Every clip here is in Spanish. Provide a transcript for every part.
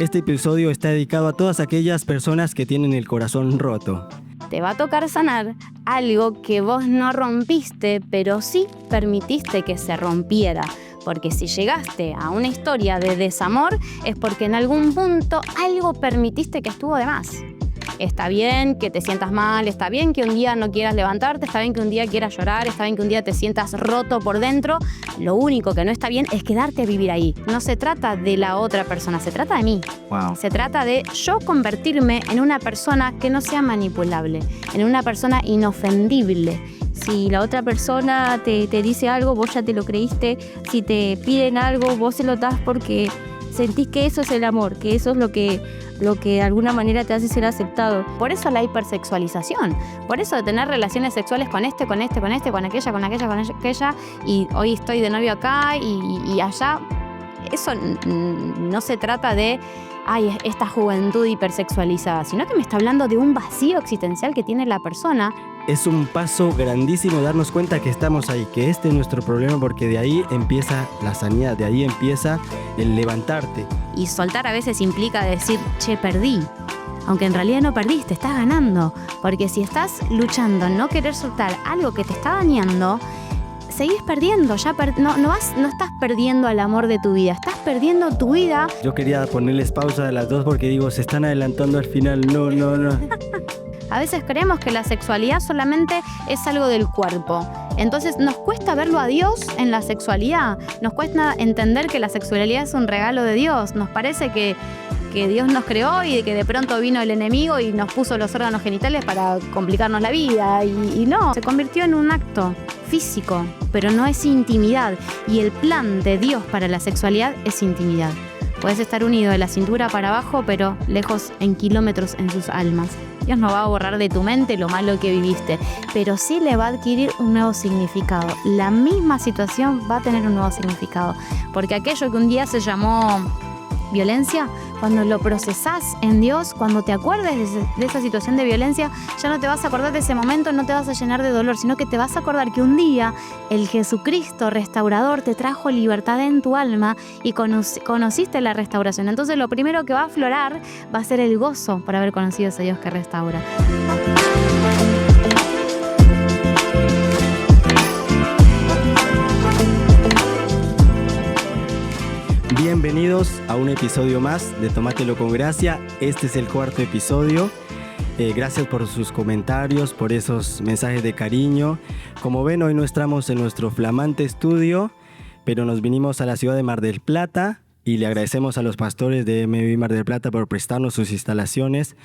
Este episodio está dedicado a todas aquellas personas que tienen el corazón roto. Te va a tocar sanar algo que vos no rompiste, pero sí permitiste que se rompiera. Porque si llegaste a una historia de desamor, es porque en algún punto algo permitiste que estuvo de más. Está bien que te sientas mal, está bien que un día no quieras levantarte, está bien que un día quieras llorar, está bien que un día te sientas roto por dentro. Lo único que no está bien es quedarte a vivir ahí. No se trata de la otra persona, se trata de mí. Wow. Se trata de yo convertirme en una persona que no sea manipulable, en una persona inofendible. Si la otra persona te dice algo, vos ya te lo creíste. Si te piden algo, vos se lo das porque sentís que eso es el amor, que eso es lo que de alguna manera te hace ser aceptado. Por eso la hipersexualización, por eso de tener relaciones sexuales con aquella, y hoy estoy de novio acá y allá. Eso no se trata de esta juventud hipersexualizada, sino que me está hablando de un vacío existencial que tiene la persona. Es un paso grandísimo darnos cuenta que estamos ahí, que este es nuestro problema, porque de ahí empieza la sanidad, de ahí empieza el levantarte. Y soltar a veces implica decir, che, perdí. Aunque en realidad no perdiste, estás ganando. Porque si estás luchando en no querer soltar algo que te está dañando, seguís perdiendo. No estás perdiendo al amor de tu vida, estás perdiendo tu vida. Yo quería ponerles pausa a las dos porque digo, se están adelantando al final. No. A veces creemos que la sexualidad solamente es algo del cuerpo. Entonces nos cuesta verlo a Dios en la sexualidad. Nos cuesta entender que la sexualidad es un regalo de Dios. Nos parece que Dios nos creó y que de pronto vino el enemigo y nos puso los órganos genitales para complicarnos la vida. Y no, se convirtió en un acto físico, pero no es intimidad. Y el plan de Dios para la sexualidad es intimidad. Puedes estar unido de la cintura para abajo, pero lejos en kilómetros en sus almas. Dios no va a borrar de tu mente lo malo que viviste, pero sí le va a adquirir un nuevo significado. La misma situación va a tener un nuevo significado, porque aquello que un día se llamó violencia, cuando lo procesás en Dios, cuando te acuerdes de esa situación de violencia, ya no te vas a acordar de ese momento, no te vas a llenar de dolor, sino que te vas a acordar que un día el Jesucristo restaurador te trajo libertad en tu alma y conociste la restauración. Entonces lo primero que va a aflorar va a ser el gozo por haber conocido a ese Dios que restaura. Bienvenidos a un episodio más de Tómatelo con Gracia. Este es el cuarto episodio. Gracias por sus comentarios, por esos mensajes de cariño. Como ven, hoy no estamos en nuestro flamante estudio, pero nos vinimos a la ciudad de Mar del Plata y le agradecemos a los pastores de MV Mar del Plata por prestarnos sus instalaciones.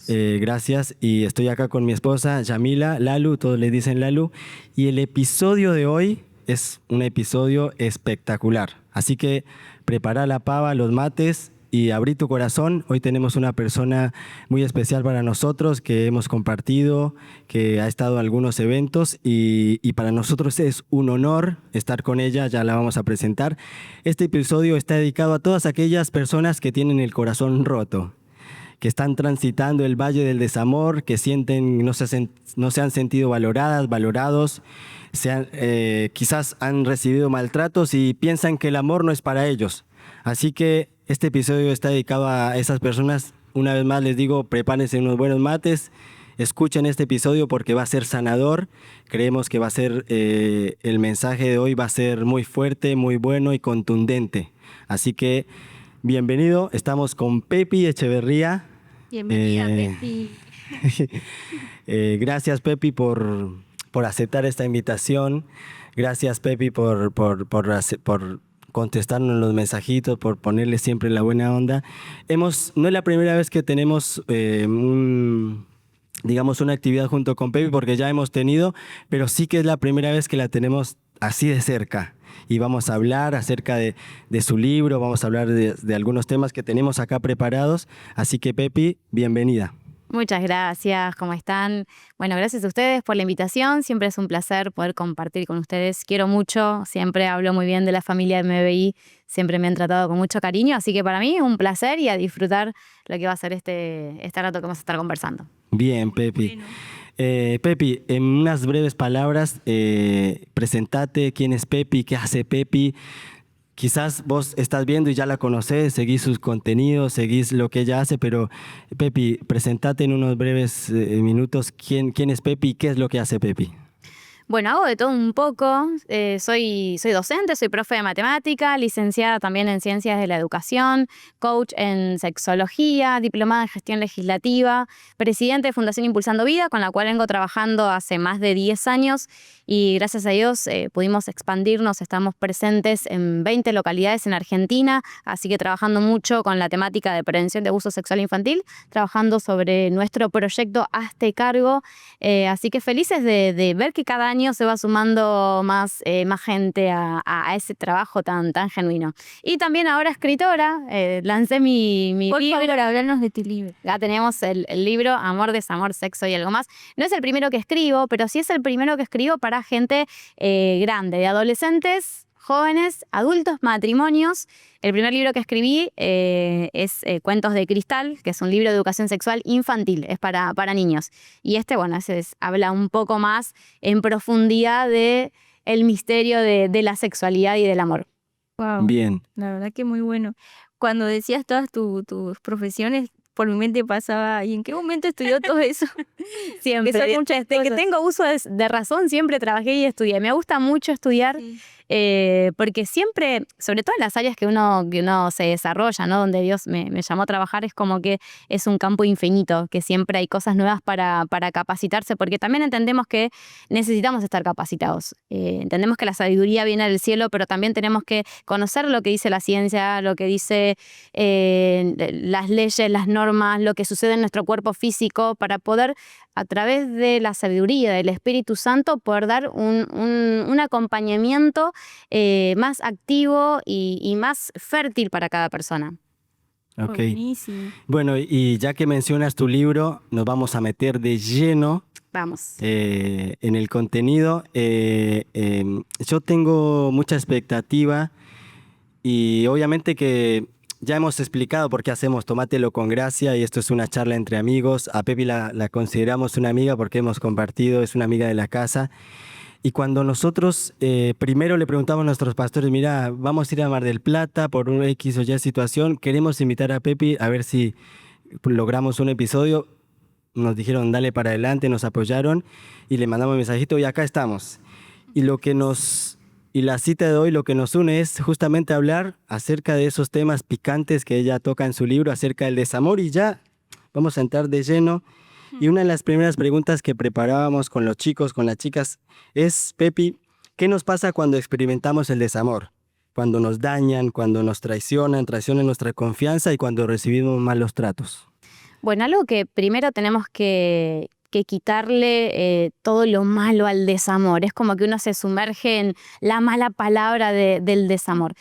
Gracias. Y estoy acá con mi esposa, Yamila, Lalu, todos le dicen Lalu. Y el episodio de hoy es un episodio espectacular. Así que prepara la pava, los mates y abrí tu corazón. Hoy tenemos una persona muy especial para nosotros que hemos compartido, que ha estado en algunos eventos y para nosotros es un honor estar con ella, ya la vamos a presentar. Este episodio está dedicado a todas aquellas personas que tienen el corazón roto, que están transitando el valle del desamor, que sienten no se han sentido valorados, quizás han recibido maltratos y piensan que el amor no es para ellos. Así que este episodio está dedicado a esas personas. Una vez más les digo, prepárense unos buenos mates, escuchen este episodio porque va a ser sanador. Creemos que va a ser, el mensaje de hoy va a ser muy fuerte, muy bueno y contundente. Así que bienvenido, estamos con Pepi Echeverría. Bienvenida, Pepi. Gracias, Pepi, por aceptar esta invitación. Gracias, Pepi, por contestarnos los mensajitos, por ponerle siempre la buena onda. No es la primera vez que tenemos una actividad junto con Pepi, porque ya hemos tenido, pero sí que es la primera vez que la tenemos así de cerca. Y vamos a hablar acerca de su libro, vamos a hablar de algunos temas que tenemos acá preparados. Así que, Pepi, bienvenida. Muchas gracias, ¿cómo están? Bueno, gracias a ustedes por la invitación, siempre es un placer poder compartir con ustedes. Quiero mucho, siempre hablo muy bien de la familia de MBI, siempre me han tratado con mucho cariño, así que para mí es un placer y a disfrutar lo que va a ser este rato que vamos a estar conversando. Bien, Pepi. Bueno. Pepi, en unas breves palabras, presentate, quién es Pepi, qué hace Pepi, quizás vos estás viendo y ya la conocés, seguís sus contenidos, seguís lo que ella hace, pero Pepi, presentate en unos breves minutos quién es Pepi y qué es lo que hace Pepi. Bueno, hago de todo un poco. Soy docente, soy profe de matemática, licenciada también en ciencias de la educación, coach en sexología, diplomada en gestión legislativa, presidente de Fundación Impulsando Vida, con la cual vengo trabajando hace más de 10 años y gracias a Dios pudimos expandirnos, estamos presentes en 20 localidades en Argentina, así que trabajando mucho con la temática de prevención de abuso sexual infantil, trabajando sobre nuestro proyecto Hazte Cargo, así que felices de ver que cada año se va sumando más gente a ese trabajo tan genuino. Y también ahora escritora, lancé mi Por libro. favor, háblanos de tu libro. Ya tenemos el libro Amor, Desamor, Sexo y algo más. No es el primero que escribo, pero sí es el primero que escribo para gente grande, de adolescentes, jóvenes, adultos, matrimonios. El primer libro que escribí es Cuentos de Cristal, que es un libro de educación sexual infantil, es para niños. Y bueno, habla un poco más en profundidad de el misterio de la sexualidad y del amor. Wow. Bien. La verdad que muy bueno. Cuando decías todas tus profesiones, por mi mente pasaba, ¿y en qué momento estudió todo eso? Siempre. Que son muchas Desde que cosas. tengo uso de razón, siempre trabajé y estudié. Me gusta mucho estudiar. Sí. Porque siempre, sobre todo en las áreas que uno se desarrolla, ¿no? Donde Dios me llamó a trabajar, es como que es un campo infinito, que siempre hay cosas nuevas para capacitarse, porque también entendemos que necesitamos estar capacitados. Entendemos que la sabiduría viene del cielo, pero también tenemos que conocer lo que dice la ciencia, lo que dice las leyes, las normas, lo que sucede en nuestro cuerpo físico, para poder, a través de la sabiduría del Espíritu Santo, poder dar un acompañamiento más activo y más fértil para cada persona. Ok. Buenísimo. Bueno, y ya que mencionas tu libro, nos vamos a meter de lleno Vamos. en el contenido. Yo tengo mucha expectativa y obviamente que ya hemos explicado por qué hacemos Tómatelo con Gracia y esto es una charla entre amigos. A Pepi la consideramos una amiga porque hemos compartido, es una amiga de la casa. Y cuando nosotros primero le preguntamos a nuestros pastores, mira, vamos a ir a Mar del Plata por una X o Y situación, queremos invitar a Pepi a ver si logramos un episodio. Nos dijeron, dale para adelante, nos apoyaron y le mandamos un mensajito y acá estamos. Y la cita de hoy lo que nos une es justamente hablar acerca de esos temas picantes que ella toca en su libro, acerca del desamor y ya vamos a entrar de lleno. Y una de las primeras preguntas que preparábamos con los chicos, con las chicas, es, Pepi, ¿qué nos pasa cuando experimentamos el desamor? Cuando nos dañan, cuando nos traicionan nuestra confianza y cuando recibimos malos tratos. Bueno, algo que primero tenemos que quitarle todo lo malo al desamor. Es como que uno se sumerge en la mala palabra del desamor.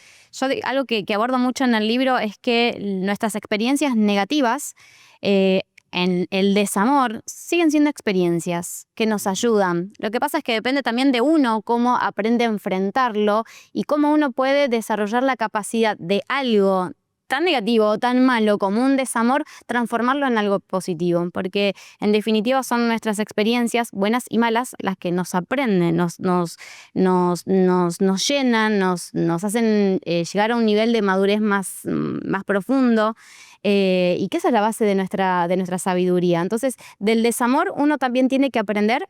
Algo que abordo mucho en el libro es que nuestras experiencias negativas en el desamor siguen siendo experiencias que nos ayudan. Lo que pasa es que depende también de uno cómo aprende a enfrentarlo y cómo uno puede desarrollar la capacidad de algo tan negativo o tan malo como un desamor, transformarlo en algo positivo, porque en definitiva son nuestras experiencias, buenas y malas, las que nos aprenden, nos llenan, nos hacen llegar a un nivel de madurez más profundo. Y que esa es la base de nuestra sabiduría. Entonces, del desamor uno también tiene que aprender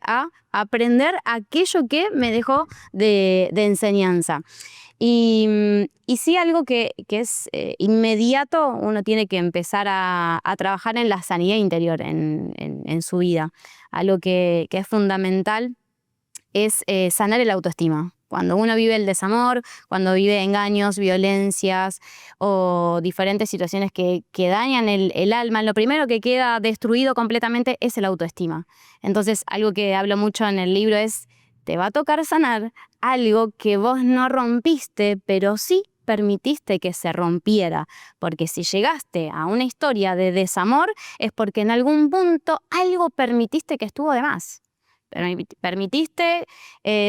aquello que me dejó de enseñanza. Y sí, algo que es inmediato, uno tiene que empezar a trabajar en la sanidad interior en su vida. Algo que es fundamental es sanar el autoestima. Cuando uno vive el desamor, cuando vive engaños, violencias o diferentes situaciones que dañan el alma, lo primero que queda destruido completamente es el autoestima. Entonces, algo que hablo mucho en el libro es, te va a tocar sanar algo que vos no rompiste, pero sí permitiste que se rompiera. Porque si llegaste a una historia de desamor, es porque en algún punto algo permitiste que estuvo de más. Permitiste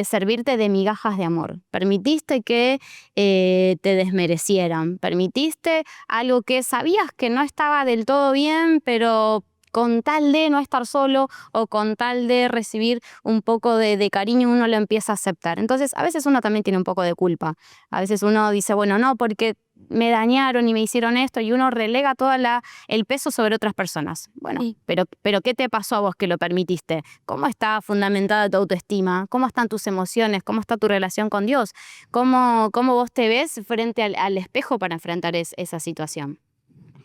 servirte de migajas de amor, permitiste que te desmerecieran, permitiste algo que sabías que no estaba del todo bien, pero con tal de no estar solo o con tal de recibir un poco de cariño, uno lo empieza a aceptar. Entonces, a veces uno también tiene un poco de culpa. A veces uno dice, bueno, no, porque me dañaron y me hicieron esto, y uno relega todo el peso sobre otras personas. Bueno, Sí. pero ¿qué te pasó a vos que lo permitiste? ¿Cómo está fundamentada tu autoestima? ¿Cómo están tus emociones? ¿Cómo está tu relación con Dios? ¿Cómo vos te ves frente al espejo para enfrentar esa situación?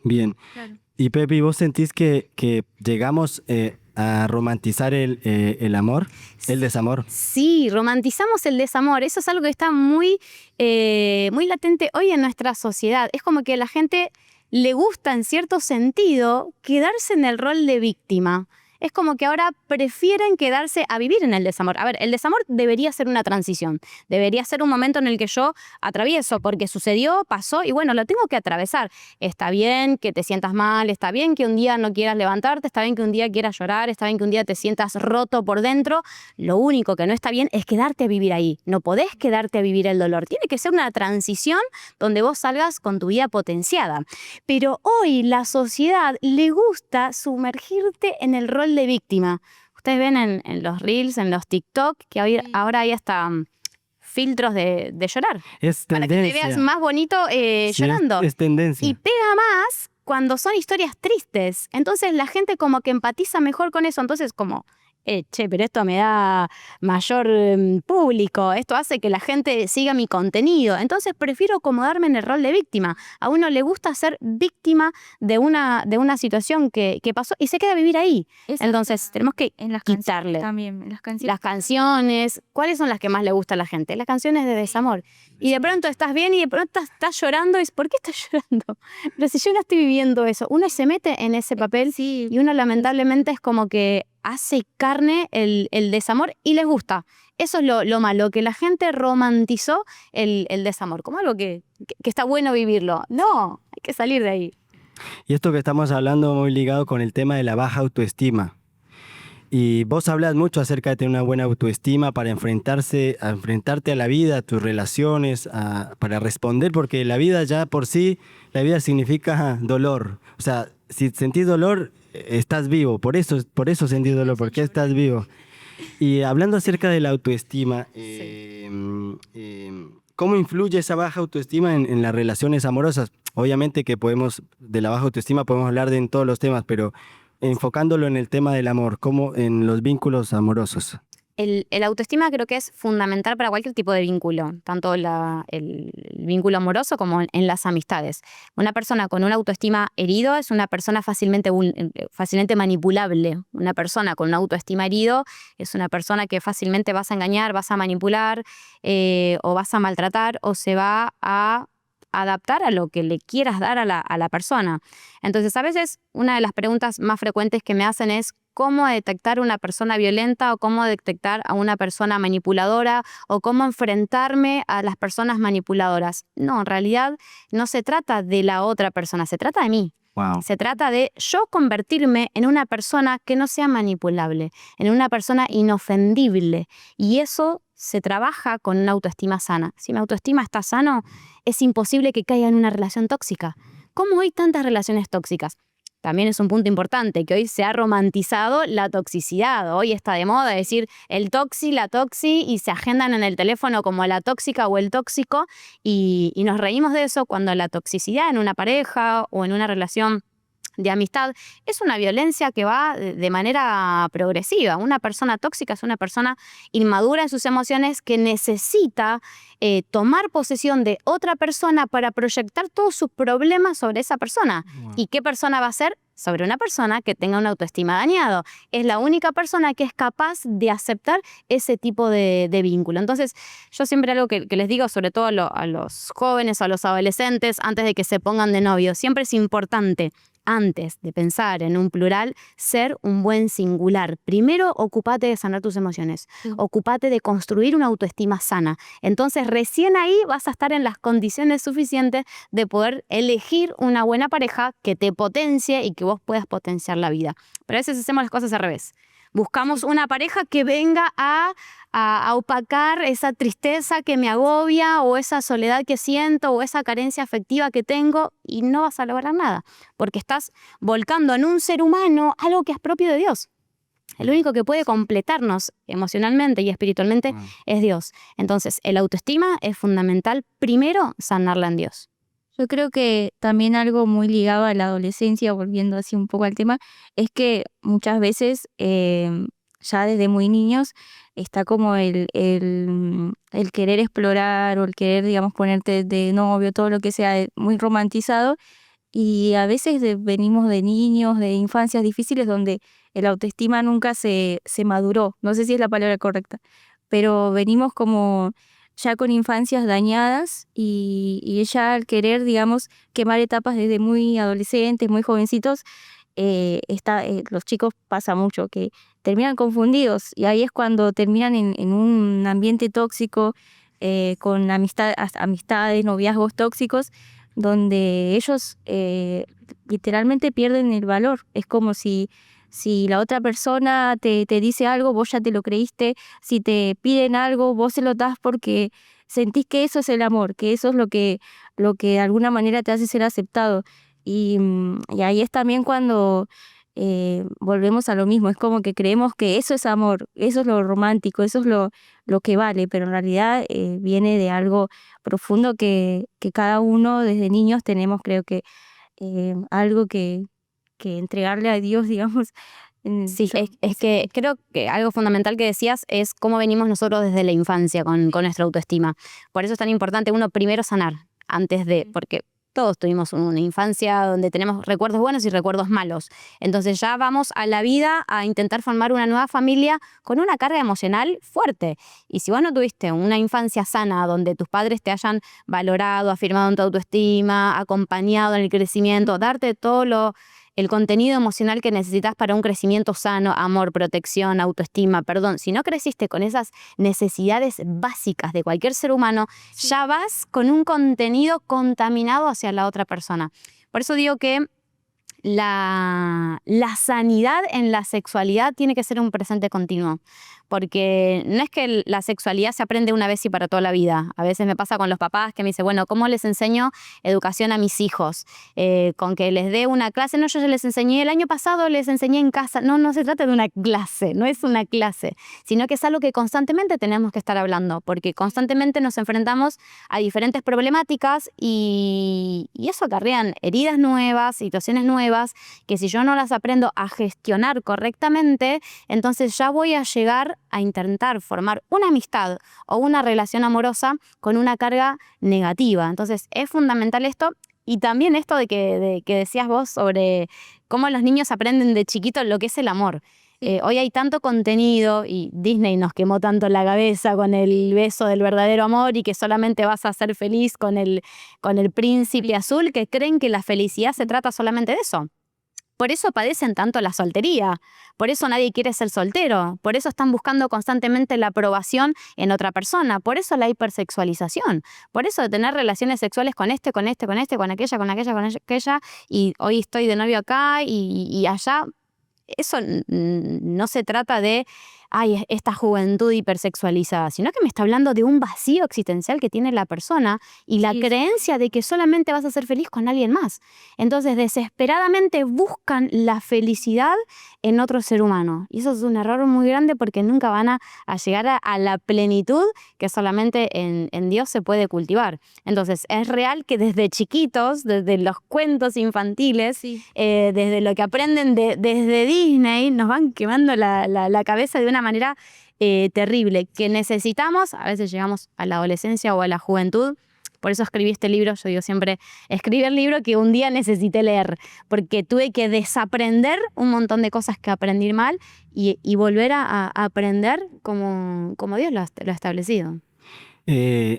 Bien. Claro. Y Pepi, ¿vos sentís que llegamos a romantizar el amor, el desamor? Sí, romantizamos el desamor. Eso es algo que está muy latente hoy en nuestra sociedad. Es como que a la gente le gusta, en cierto sentido, quedarse en el rol de víctima. Es como que ahora prefieren quedarse a vivir en el desamor. A ver, el desamor debería ser una transición. Debería ser un momento en el que yo atravieso, porque sucedió, pasó y bueno, lo tengo que atravesar. Está bien que te sientas mal, está bien que un día no quieras levantarte, está bien que un día quieras llorar, está bien que un día te sientas roto por dentro. Lo único que no está bien es quedarte a vivir ahí. No podés quedarte a vivir el dolor. Tiene que ser una transición donde vos salgas con tu vida potenciada. Pero hoy la sociedad le gusta sumergirte en el rol de víctima. Ustedes ven en los Reels, en los TikTok, que ahora hay hasta filtros de llorar. Es Para tendencia. que te veas más bonito Sí, llorando. es tendencia. Y pega más cuando son historias tristes. Entonces la gente como que empatiza mejor con eso. Entonces como, pero esto me da mayor público, esto hace que la gente siga mi contenido. Entonces prefiero acomodarme en el rol de víctima. A uno le gusta ser víctima de una situación que pasó y se queda a vivir ahí. Eso Entonces está tenemos que en las quitarle. canciones también, en las canciones. Las canciones, ¿cuáles son las que más le gusta a la gente? Las canciones de desamor. Y de pronto estás bien y de pronto estás llorando. ¿Por qué estás llorando? Pero si yo no estoy viviendo eso. Uno se mete en ese papel Sí. y uno lamentablemente es como que hace carne el desamor y les gusta. Eso es lo malo, que la gente romantizó el desamor como algo que está bueno vivirlo. No, hay que salir de ahí. Y esto que estamos hablando muy ligado con el tema de la baja autoestima. Y vos hablas mucho acerca de tener una buena autoestima para enfrentarte a la vida, a tus relaciones, para responder, porque la vida ya por sí, la vida significa dolor. O sea, si sentís dolor, estás vivo. Por eso sentís dolor, porque estás vivo. Y hablando acerca de la autoestima, ¿cómo influye esa baja autoestima en las relaciones amorosas? Obviamente que de la baja autoestima podemos hablar en todos los temas, pero enfocándolo en el tema del amor, como en los vínculos amorosos. El autoestima creo que es fundamental para cualquier tipo de vínculo, tanto el vínculo amoroso como en las amistades. Una persona con una autoestima herido es una persona fácilmente manipulable. Una persona con una autoestima herido es una persona que fácilmente vas a engañar, vas a manipular o vas a maltratar o se va a adaptar a lo que le quieras dar a la persona. Entonces, a veces una de las preguntas más frecuentes que me hacen es cómo detectar una persona violenta o cómo detectar a una persona manipuladora o cómo enfrentarme a las personas manipuladoras. No, en realidad no se trata de la otra persona, se trata de mí. Wow. Se trata de yo convertirme en una persona que no sea manipulable, en una persona inofendible. Y eso se trabaja con una autoestima sana. Si mi autoestima está sano, es imposible que caiga en una relación tóxica. ¿Cómo hay tantas relaciones tóxicas? También es un punto importante, que hoy se ha romantizado la toxicidad. Hoy está de moda decir el toxi, la toxi, y se agendan en el teléfono como la tóxica o el tóxico, y nos reímos de eso cuando la toxicidad en una pareja o en una relación de amistad es una violencia que va de manera progresiva. Una persona tóxica es una persona inmadura en sus emociones que necesita tomar posesión de otra persona para proyectar todos sus problemas sobre esa persona. Wow. ¿Y qué persona va a ser? Sobre una persona que tenga una autoestima dañado. Es la única persona que es capaz de aceptar ese tipo de vínculo. Entonces, yo siempre algo que les digo, sobre todo a los jóvenes o a los adolescentes, antes de que se pongan de novio, siempre es importante, antes de pensar en un plural, ser un buen singular. Primero, ocupate de sanar tus emociones. Sí. Ocupate de construir una autoestima sana. Entonces, recién ahí vas a estar en las condiciones suficientes de poder elegir una buena pareja que te potencie y que vos puedas potenciar la vida. Pero a veces hacemos las cosas al revés. Buscamos una pareja que venga a opacar esa tristeza que me agobia o esa soledad que siento o esa carencia afectiva que tengo, y no vas a lograr nada, porque estás volcando en un ser humano algo que es propio de Dios. El único que puede completarnos emocionalmente y espiritualmente es Dios. Entonces, el autoestima es fundamental, primero, sanarla en Dios. Yo creo que también algo muy ligado a la adolescencia, volviendo así un poco al tema, es que muchas veces, ya desde muy niños, está como el querer explorar o el querer, digamos, ponerte de novio, todo lo que sea, muy romantizado. Y a veces venimos de niños, de infancias difíciles donde el autoestima nunca se maduró. No sé si es la palabra correcta, pero venimos como ya con infancias dañadas y ella al querer, digamos, quemar etapas desde muy adolescentes, muy jovencitos, los chicos pasa mucho que terminan confundidos y ahí es cuando terminan en un ambiente tóxico, con amistades, noviazgos tóxicos, donde ellos literalmente pierden el valor. Es como si la otra persona te dice algo, vos ya te lo creíste. Si te piden algo, vos se lo das porque sentís que eso es el amor, que eso es lo que de alguna manera te hace ser aceptado. Y ahí es también cuando volvemos a lo mismo. Es como que creemos que eso es amor, eso es lo romántico, eso es lo que vale, pero en realidad viene de algo profundo que cada uno desde niños tenemos, creo que algo que entregarle a Dios, digamos. Sí, es que creo que algo fundamental que decías es cómo venimos nosotros desde la infancia con nuestra autoestima. Por eso es tan importante uno primero sanar antes de, porque todos tuvimos una infancia donde tenemos recuerdos buenos y recuerdos malos. Entonces ya vamos a la vida a intentar formar una nueva familia con una carga emocional fuerte. Y si vos no tuviste una infancia sana donde tus padres te hayan valorado, afirmado en tu autoestima, acompañado en el crecimiento, darte todo el contenido emocional que necesitas para un crecimiento sano, amor, protección, autoestima, perdón. Si no creciste con esas necesidades básicas de cualquier ser humano, ya vas con un contenido contaminado hacia la otra persona. Por eso digo que la sanidad en la sexualidad tiene que ser un presente continuo, porque no es que la sexualidad se aprende una vez y para toda la vida. A veces me pasa con los papás que me dicen, bueno, ¿cómo les enseño educación a mis hijos? Con que les dé una clase. No, yo ya les enseñé, el año pasado les enseñé en casa. No se trata de una clase, no es una clase, sino que es algo que constantemente tenemos que estar hablando, porque constantemente nos enfrentamos a diferentes problemáticas y eso acarrean heridas nuevas, situaciones nuevas, que si yo no las aprendo a gestionar correctamente, entonces ya voy a llegar a intentar formar una amistad o una relación amorosa con una carga negativa. Entonces es fundamental esto. Y también esto de que decías vos sobre cómo los niños aprenden de chiquitos lo que es el amor. Hoy hay tanto contenido y Disney nos quemó tanto la cabeza con el beso del verdadero amor y que solamente vas a ser feliz con el príncipe azul, que creen que la felicidad se trata solamente de eso. Por eso padecen tanto la soltería, por eso nadie quiere ser soltero, por eso están buscando constantemente la aprobación en otra persona, por eso la hipersexualización, por eso de tener relaciones sexuales con con aquella, y hoy estoy de novio acá y allá. Eso no se trata de esta juventud hipersexualizada, sino que me está hablando de un vacío existencial que tiene la persona y la creencia de que solamente vas a ser feliz con alguien más. Entonces, desesperadamente buscan la felicidad en otro ser humano. Y eso es un error muy grande porque nunca van a llegar a la plenitud que solamente en Dios se puede cultivar. Entonces, es real que desde chiquitos, desde los cuentos infantiles, desde lo que aprenden desde Disney, nos van quemando la cabeza de una manera terrible, que necesitamos. A veces llegamos a la adolescencia o a la juventud. Por eso escribí este libro. Yo digo siempre, escribí el libro que un día necesité leer, porque tuve que desaprender un montón de cosas que aprendí mal y volver a aprender como Dios lo ha establecido.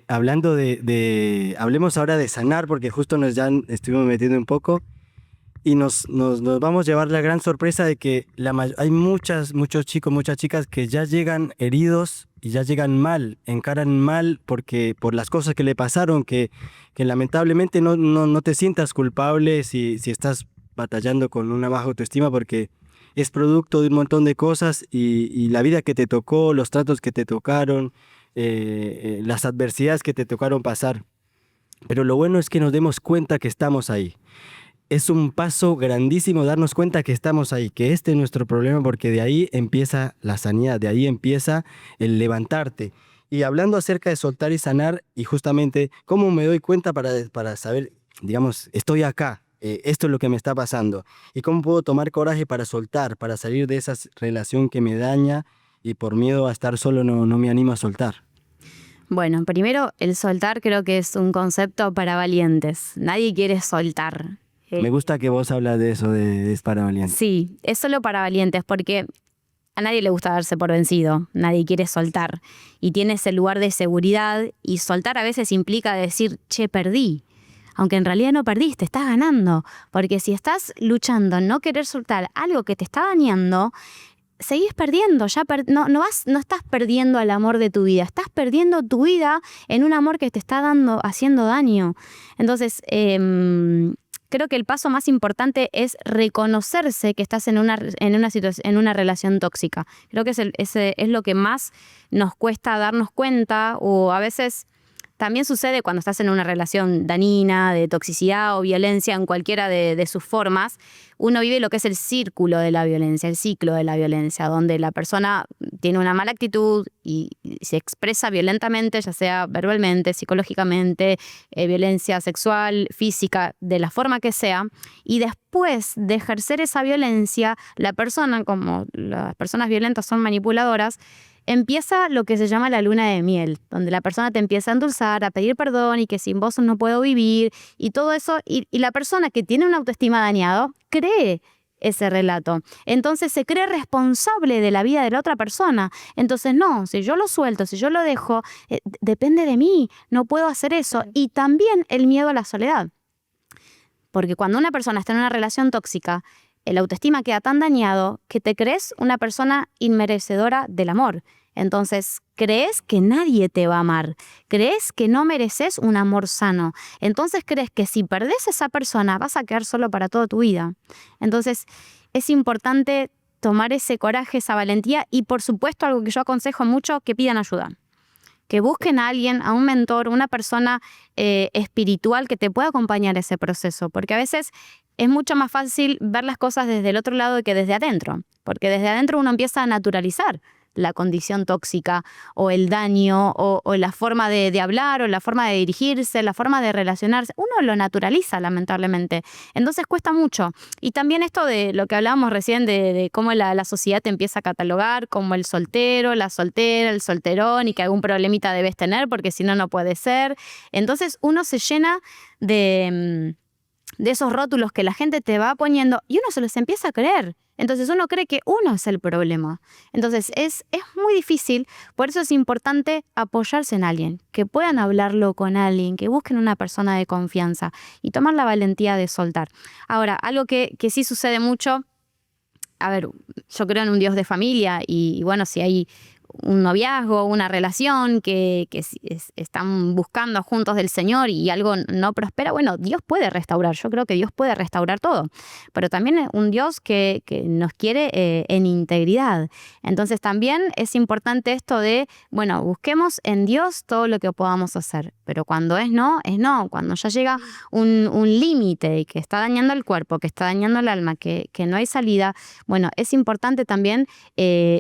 Hablando hablemos ahora de sanar, porque justo ya estuvimos metiendo un poco. Y nos vamos a llevar la gran sorpresa de que hay muchos chicos, muchas chicas que ya llegan heridos y ya llegan mal, encaran mal por las cosas que le pasaron, que lamentablemente no te sientas culpable si estás batallando con una baja autoestima, porque es producto de un montón de cosas y la vida que te tocó, los tratos que te tocaron, las adversidades que te tocaron pasar. Pero lo bueno es que nos demos cuenta que estamos ahí. Es un paso grandísimo darnos cuenta que estamos ahí, que este es nuestro problema, porque de ahí empieza la sanidad, de ahí empieza el levantarte. Y hablando acerca de soltar y sanar, y justamente cómo me doy cuenta para saber, digamos, estoy acá, esto es lo que me está pasando, y cómo puedo tomar coraje para soltar, para salir de esa relación que me daña y por miedo a estar solo no me animo a soltar. Bueno, primero, el soltar creo que es un concepto para valientes. Nadie quiere soltar. Me gusta que vos hablas de eso, de es para valientes. Sí, es solo para valientes porque a nadie le gusta darse por vencido, nadie quiere soltar y tiene ese lugar de seguridad y soltar a veces implica decir, che, perdí, aunque en realidad no perdiste, estás ganando, porque si estás luchando en no querer soltar algo que te está dañando, seguís perdiendo, no estás perdiendo el amor de tu vida, estás perdiendo tu vida en un amor que te está haciendo daño. Entonces, creo que el paso más importante es reconocerse que estás en una relación tóxica. Creo que ese es lo que más nos cuesta darnos cuenta, o a veces también sucede cuando estás en una relación dañina, de toxicidad o violencia en cualquiera de sus formas. Uno vive lo que es el círculo de la violencia, el ciclo de la violencia, donde la persona tiene una mala actitud y se expresa violentamente, ya sea verbalmente, psicológicamente, violencia sexual, física, de la forma que sea. Y después de ejercer esa violencia, la persona, como las personas violentas son manipuladoras, empieza lo que se llama la luna de miel, donde la persona te empieza a endulzar, a pedir perdón y que sin vos no puedo vivir y todo eso. Y la persona que tiene una autoestima dañado cree ese relato. Entonces se cree responsable de la vida de la otra persona. Entonces no, si yo lo suelto, si yo lo dejo, depende de mí, no puedo hacer eso. Y también el miedo a la soledad. Porque cuando una persona está en una relación tóxica, el autoestima queda tan dañado que te crees una persona inmerecedora del amor. Entonces, crees que nadie te va a amar, crees que no mereces un amor sano. Entonces, crees que si perdés a esa persona vas a quedar solo para toda tu vida. Entonces, es importante tomar ese coraje, esa valentía y, por supuesto, algo que yo aconsejo mucho, que pidan ayuda. Que busquen a alguien, a un mentor, una persona espiritual que te pueda acompañar ese proceso. Porque a veces es mucho más fácil ver las cosas desde el otro lado que desde adentro. Porque desde adentro uno empieza a naturalizar la condición tóxica o el daño o la forma de hablar o la forma de dirigirse, la forma de relacionarse. Uno lo naturaliza, lamentablemente. Entonces cuesta mucho. Y también esto de lo que hablábamos recién de cómo la sociedad te empieza a catalogar como el soltero, la soltera, el solterón y que algún problemita debes tener porque si no, no puede ser. Entonces uno se llena de esos rótulos que la gente te va poniendo y uno se los empieza a creer. Entonces uno cree que uno es el problema. Entonces es muy difícil, por eso es importante apoyarse en alguien, que puedan hablarlo con alguien, que busquen una persona de confianza y tomar la valentía de soltar. Ahora, algo que sí sucede mucho, a ver, yo creo en un Dios de familia y bueno, si hay un noviazgo, una relación que están buscando juntos del Señor y algo no prospera, bueno, Dios puede restaurar. Yo creo que Dios puede restaurar todo, pero también es un Dios que nos quiere en integridad. Entonces también es importante esto de, bueno, busquemos en Dios todo lo que podamos hacer, pero cuando es no, es no. Cuando ya llega un límite que está dañando el cuerpo, que está dañando el alma, que no hay salida, bueno, es importante también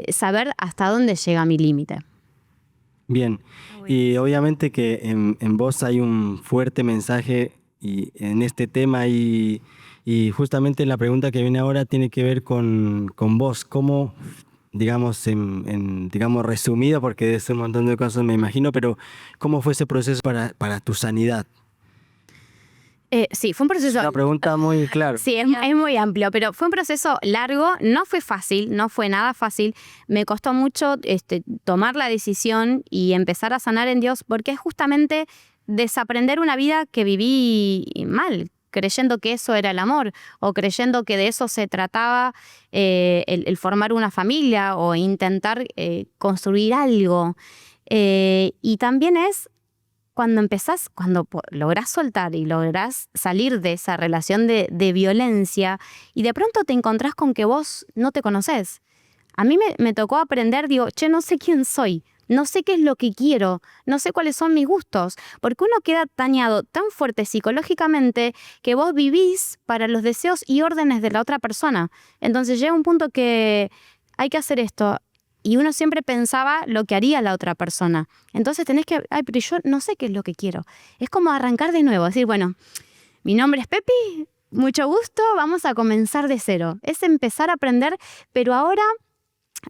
saber hasta dónde llega mi límite. Bien, y obviamente que en vos hay un fuerte mensaje y en este tema y justamente la pregunta que viene ahora tiene que ver con vos. ¿Cómo, digamos, digamos resumido, porque es un montón de cosas me imagino, pero cómo fue ese proceso para tu sanidad? Sí, fue un proceso... Una pregunta muy clara. Sí, es muy amplio, pero fue un proceso largo, no fue fácil, no fue nada fácil. Me costó mucho tomar la decisión y empezar a sanar en Dios, porque es justamente desaprender una vida que viví mal, creyendo que eso era el amor o creyendo que de eso se trataba el formar una familia o intentar construir algo. Y también es cuando lográs soltar y lográs salir de esa relación de violencia y de pronto te encontrás con que vos no te conocés. A mí me tocó aprender, digo, no sé quién soy, no sé qué es lo que quiero, no sé cuáles son mis gustos, porque uno queda dañado tan fuerte psicológicamente que vos vivís para los deseos y órdenes de la otra persona. Entonces llega un punto que hay que hacer esto y uno siempre pensaba lo que haría la otra persona. Entonces tenés que, pero yo no sé qué es lo que quiero. Es como arrancar de nuevo, decir, bueno, mi nombre es Pepi, mucho gusto, vamos a comenzar de cero. Es empezar a aprender, pero ahora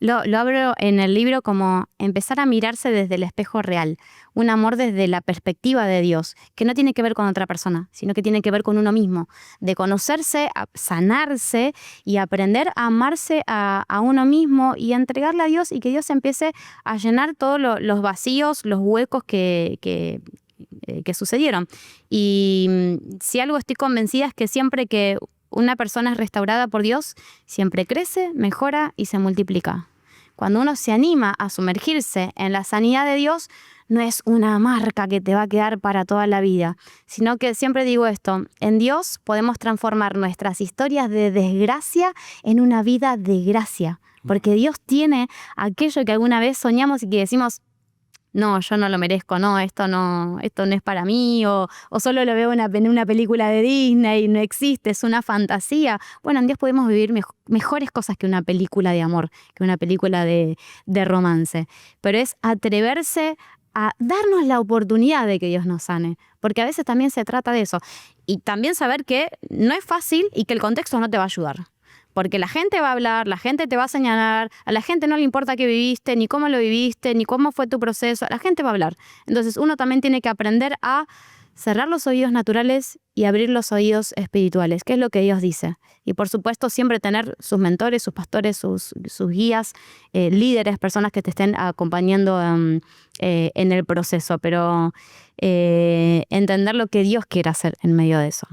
lo abro en el libro como empezar a mirarse desde el espejo real, un amor desde la perspectiva de Dios, que no tiene que ver con otra persona, sino que tiene que ver con uno mismo, de conocerse, a sanarse y aprender a amarse a uno mismo y a entregarle a Dios y que Dios empiece a llenar todos los vacíos, los huecos que sucedieron. Y si algo estoy convencida es que siempre que una persona es restaurada por Dios, siempre crece, mejora y se multiplica. Cuando uno se anima a sumergirse en la sanidad de Dios, no es una marca que te va a quedar para toda la vida, sino que siempre digo esto, en Dios podemos transformar nuestras historias de desgracia en una vida de gracia, porque Dios tiene aquello que alguna vez soñamos y que decimos, no, yo no lo merezco, no, esto no es para mí, o solo lo veo en una película de Disney, no existe, es una fantasía. Bueno, en Dios podemos vivir mejores cosas que una película de amor, que una película de romance. Pero es atreverse a darnos la oportunidad de que Dios nos sane, porque a veces también se trata de eso. Y también saber que no es fácil y que el contexto no te va a ayudar. Porque la gente va a hablar, la gente te va a señalar, a la gente no le importa qué viviste, ni cómo lo viviste, ni cómo fue tu proceso, la gente va a hablar. Entonces uno también tiene que aprender a cerrar los oídos naturales y abrir los oídos espirituales, que es lo que Dios dice. Y por supuesto siempre tener sus mentores, sus pastores, sus guías, líderes, personas que te estén acompañando en el proceso, pero entender lo que Dios quiere hacer en medio de eso.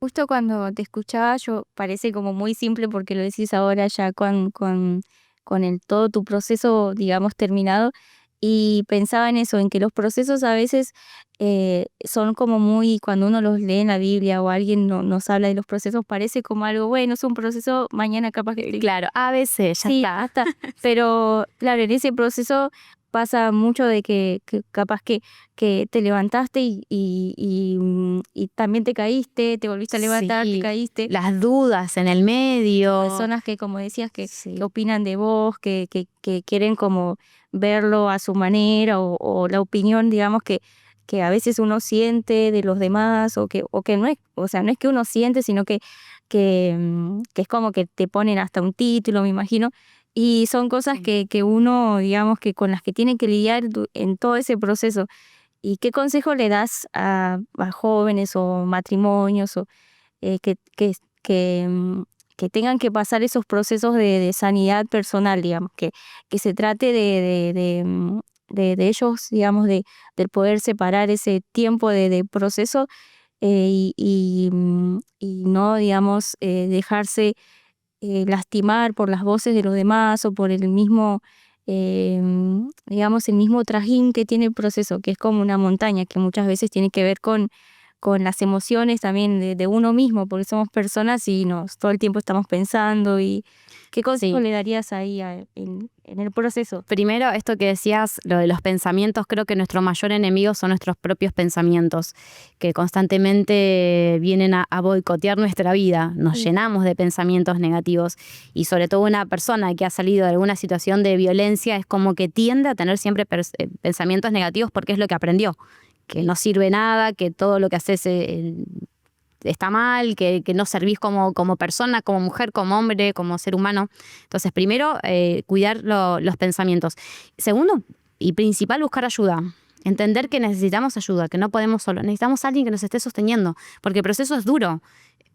Justo cuando te escuchaba, yo parece como muy simple porque lo decís ahora ya con todo tu proceso, digamos, terminado, y pensaba en eso, en que los procesos a veces son como muy, cuando uno los lee en la Biblia o alguien nos habla de los procesos, parece como algo, bueno, es un proceso, mañana capaz que... Claro, a veces ya sí, está. Pero claro, en ese proceso pasa mucho de que capaz que te levantaste y también te caíste, te volviste a levantar, Sí, te caíste. las dudas en el medio. Personas que, como decías, que Sí. opinan de vos, que quieren como verlo a su manera o la opinión, digamos, que a veces uno siente de los demás o que no es, o sea, no es que uno siente, sino que es como que te ponen hasta un título, me imagino. Y son cosas que uno, digamos, que con las que tiene que lidiar en todo ese proceso. ¿Y qué consejo le das a jóvenes o matrimonios o que tengan que pasar esos procesos de sanidad personal, digamos, que se trate de ellos, digamos, del poder separar ese tiempo de proceso y no, digamos, dejarse lastimar por las voces de los demás o por el mismo, digamos, el mismo trajín que tiene el proceso, que es como una montaña, que muchas veces tiene que ver con las emociones también de uno mismo, porque somos personas y todo el tiempo estamos pensando. ¿Y qué consejo le darías ahí en el proceso? Primero, esto que decías, lo de los pensamientos, creo que nuestro mayor enemigo son nuestros propios pensamientos, que constantemente vienen a boicotear nuestra vida. Nos llenamos de pensamientos negativos y sobre todo una persona que ha salido de alguna situación de violencia es como que tiende a tener siempre pensamientos negativos porque es lo que aprendió, que no sirve nada, que todo lo que haces está mal, que no servís como persona, como mujer, como hombre, como ser humano. Entonces, primero, cuidar los pensamientos. Segundo y principal, buscar ayuda. Entender que necesitamos ayuda, que no podemos solo. Necesitamos a alguien que nos esté sosteniendo, porque el proceso es duro.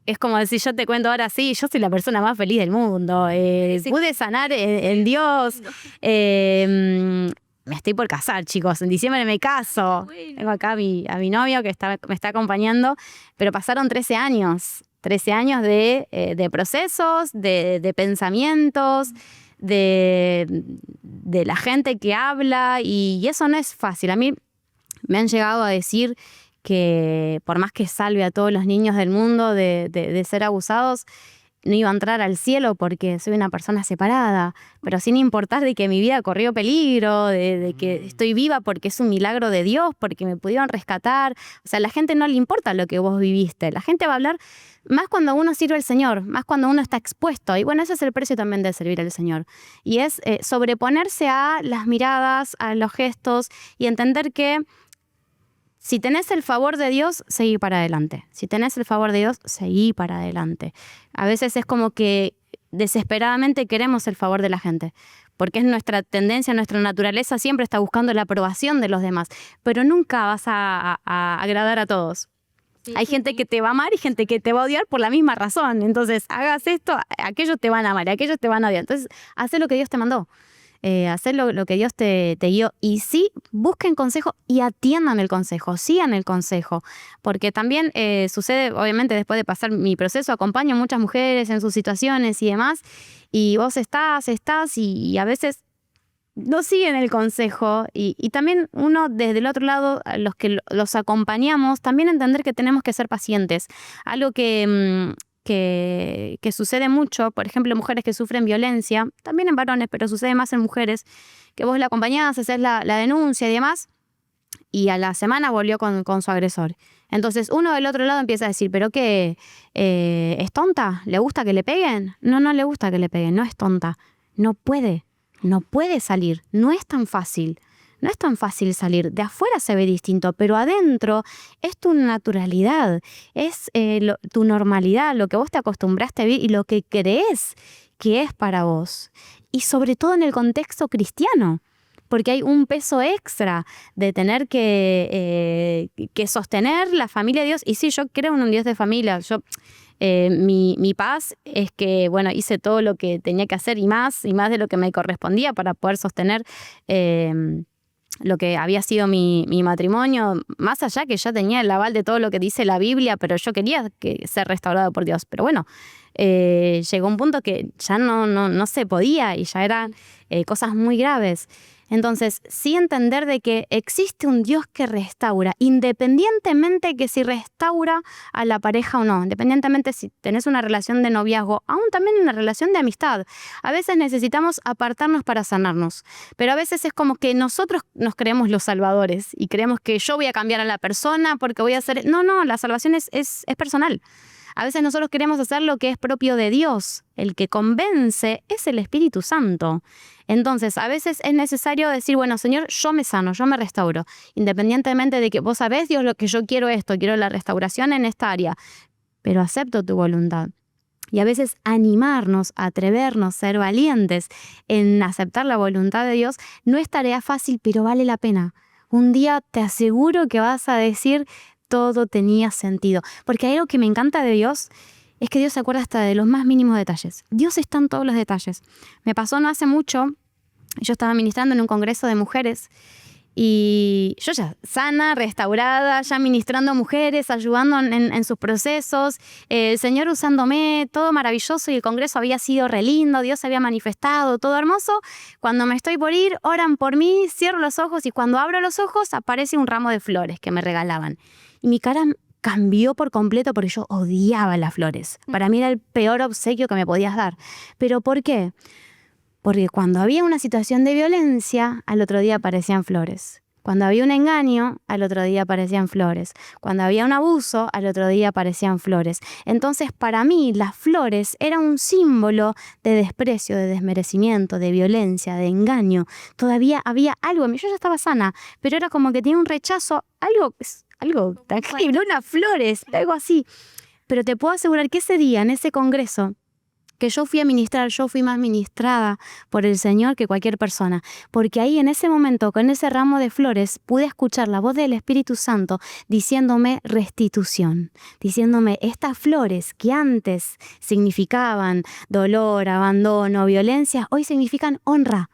Es como decir, yo te cuento ahora, sí, yo soy la persona más feliz del mundo. Pude sanar en Dios. Me estoy por casar, chicos. En diciembre me caso. Bueno. Tengo acá a mi novio que me está acompañando. Pero pasaron 13 años. 13 años de procesos, de pensamientos, de la gente que habla. Y eso no es fácil. A mí Me han llegado a decir que por más que salve a todos los niños del mundo de ser abusados, no iba a entrar al cielo porque soy una persona separada, pero sin importar de que mi vida corrió peligro, de que estoy viva porque es un milagro de Dios, porque me pudieron rescatar. O sea, a la gente no le importa lo que vos viviste. La gente va a hablar más cuando uno sirve al Señor, más cuando uno está expuesto. Y bueno, ese es el precio también de servir al Señor. Y es sobreponerse a las miradas, a los gestos y entender que si tenés el favor de Dios, seguí para adelante. Si tenés el favor de Dios, seguí para adelante. A veces es como que desesperadamente queremos el favor de la gente, porque es nuestra tendencia, nuestra naturaleza siempre está buscando la aprobación de los demás, pero nunca vas a agradar a todos. Sí, hay gente que te va a amar y gente que te va a odiar por la misma razón. Entonces, hagas esto, aquellos te van a amar, aquellos te van a odiar. Entonces, haz lo que Dios te mandó. Hacer lo que Dios te guió. Y sí, busquen consejo y atiendan el consejo, sigan el consejo. Porque también sucede, obviamente, después de pasar mi proceso, acompaño a muchas mujeres en sus situaciones y demás. Y vos estás y a veces no siguen el consejo. Y también uno, desde el otro lado, los que los acompañamos, también entender que tenemos que ser pacientes. Algo que sucede mucho, por ejemplo, mujeres que sufren violencia, también en varones, pero sucede más en mujeres, que vos la acompañás, haces la denuncia y demás, y a la semana volvió con su agresor. Entonces uno del otro lado empieza a decir, ¿pero qué? ¿Es tonta? ¿Le gusta que le peguen? No le gusta que le peguen, no es tonta. No puede salir, no es tan fácil. No es tan fácil salir. De afuera se ve distinto, pero adentro es tu naturalidad, es tu normalidad, lo que vos te acostumbraste a vivir y lo que crees que es para vos. Y sobre todo en el contexto cristiano, porque hay un peso extra de tener que sostener la familia de Dios. Y sí, yo creo en un Dios de familia. Mi paz es que, bueno, hice todo lo que tenía que hacer y más de lo que me correspondía para poder sostener lo que había sido mi matrimonio, más allá que ya tenía el aval de todo lo que dice la Biblia, pero yo quería ser restaurado por Dios. Pero bueno, llegó un punto que ya no se podía y ya eran cosas muy graves. Entonces, sí entender de que existe un Dios que restaura, independientemente que si restaura a la pareja o no, independientemente si tenés una relación de noviazgo, aún también una relación de amistad. A veces necesitamos apartarnos para sanarnos, pero a veces es como que nosotros nos creemos los salvadores y creemos que yo voy a cambiar a la persona porque voy a hacer... No, la salvación es personal. A veces nosotros queremos hacer lo que es propio de Dios. El que convence es el Espíritu Santo. Entonces, a veces es necesario decir, bueno, Señor, yo me sano, yo me restauro. Independientemente de que vos sabés, Dios, lo que yo quiero quiero la restauración en esta área. Pero acepto tu voluntad. Y a veces animarnos, atrevernos, ser valientes en aceptar la voluntad de Dios no es tarea fácil, pero vale la pena. Un día te aseguro que vas a decir... todo tenía sentido. Porque hay algo que me encanta de Dios, es que Dios se acuerda hasta de los más mínimos detalles. Dios está en todos los detalles. Me pasó no hace mucho, yo estaba ministrando en un congreso de mujeres y yo ya sana, restaurada, ya ministrando a mujeres, ayudando en sus procesos, el Señor usándome, todo maravilloso y el congreso había sido re lindo, Dios se había manifestado, todo hermoso. Cuando me estoy por ir, oran por mí, cierro los ojos y cuando abro los ojos aparece un ramo de flores que me regalaban. Y mi cara cambió por completo porque yo odiaba las flores. Para mí era el peor obsequio que me podías dar. ¿Pero por qué? Porque cuando había una situación de violencia, al otro día aparecían flores. Cuando había un engaño, al otro día aparecían flores. Cuando había un abuso, al otro día aparecían flores. Entonces, para mí, las flores eran un símbolo de desprecio, de desmerecimiento, de violencia, de engaño. Todavía había algo, yo ya estaba sana, pero era como que tenía un rechazo, algo tangible, unas flores, algo así. Pero te puedo asegurar que ese día, en ese congreso, que yo fui a ministrar, yo fui más ministrada por el Señor que cualquier persona, porque ahí en ese momento, con ese ramo de flores, pude escuchar la voz del Espíritu Santo diciéndome restitución, diciéndome estas flores que antes significaban dolor, abandono, violencia, hoy significan honra.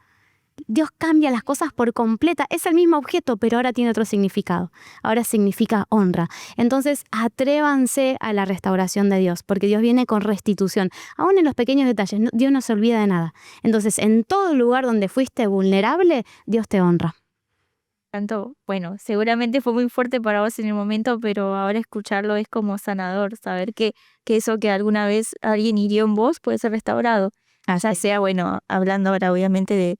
Dios cambia las cosas por completa. Es el mismo objeto, pero ahora tiene otro significado. Ahora significa honra. Entonces, atrévanse a la restauración de Dios, porque Dios viene con restitución. Aún en los pequeños detalles, Dios no se olvida de nada. Entonces, en todo lugar donde fuiste vulnerable, Dios te honra. Tanto, bueno, seguramente fue muy fuerte para vos en el momento, pero ahora escucharlo es como sanador, saber que eso que alguna vez alguien hirió en vos puede ser restaurado. Ya sea, bueno, hablando ahora obviamente de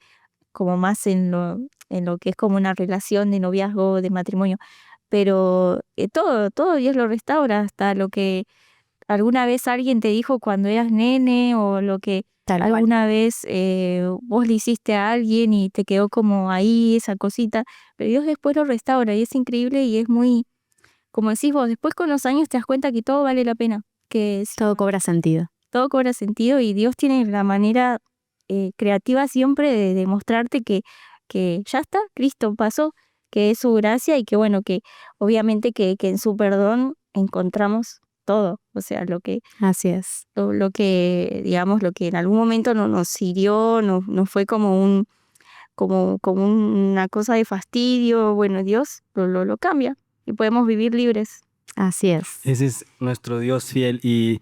como más en lo que es como una relación de noviazgo, de matrimonio, pero todo Dios lo restaura, hasta lo que alguna vez alguien te dijo cuando eras nene o lo que Tal cual. alguna vez vos le hiciste a alguien y te quedó como ahí esa cosita, pero Dios después lo restaura y es increíble y es muy, como decís vos, después con los años te das cuenta que todo vale la pena, que Todo cobra sentido. todo cobra sentido y Dios tiene la manera creativa siempre de demostrarte que ya está, Cristo pasó, que es su gracia y que bueno, que obviamente que en su perdón encontramos todo, o sea, Así es. lo que, digamos, lo que en algún momento no nos hirió, no fue como como una cosa de fastidio, bueno, Dios lo cambia y podemos vivir libres. Así es. Ese es nuestro Dios fiel y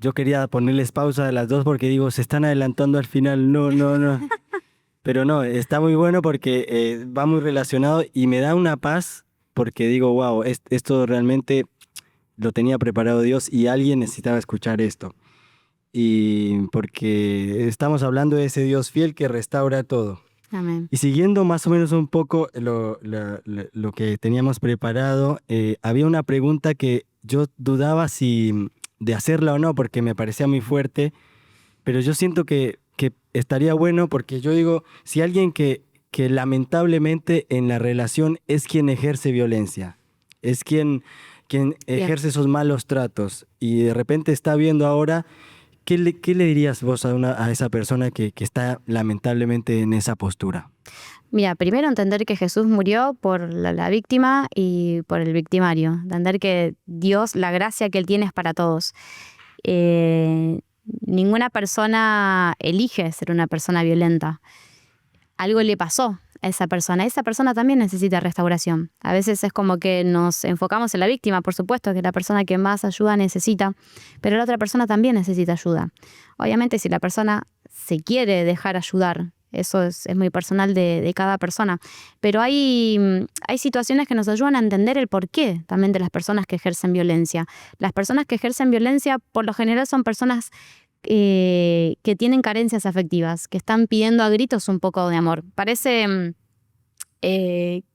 yo quería ponerles pausa a las dos porque digo, se están adelantando al final, no, no, no. Pero no, está muy bueno porque va muy relacionado y me da una paz porque digo, wow, esto realmente lo tenía preparado Dios y alguien necesitaba escuchar esto. Y porque estamos hablando de ese Dios fiel que restaura todo. Amén. Y siguiendo más o menos un poco lo que teníamos preparado, había una pregunta que yo dudaba si de hacerla o no porque me parecía muy fuerte, pero yo siento que estaría bueno porque yo digo, si alguien que lamentablemente en la relación es quien ejerce violencia, es quien ejerce esos malos tratos y de repente está viendo ahora, qué le dirías vos a esa persona que está lamentablemente en esa postura? Mira, primero entender que Jesús murió por la víctima y por el victimario. Entender que Dios, la gracia que Él tiene es para todos. Ninguna persona elige ser una persona violenta. Algo le pasó a esa persona. Esa persona también necesita restauración. A veces es como que nos enfocamos en la víctima, por supuesto, que es la persona que más ayuda necesita, pero la otra persona también necesita ayuda. Obviamente, si la persona se quiere dejar ayudar, eso es muy personal de cada persona, pero hay situaciones que nos ayudan a entender el porqué también de las personas que ejercen violencia. Las personas que ejercen violencia, por lo general, son personas que tienen carencias afectivas, que están pidiendo a gritos un poco de amor. Parece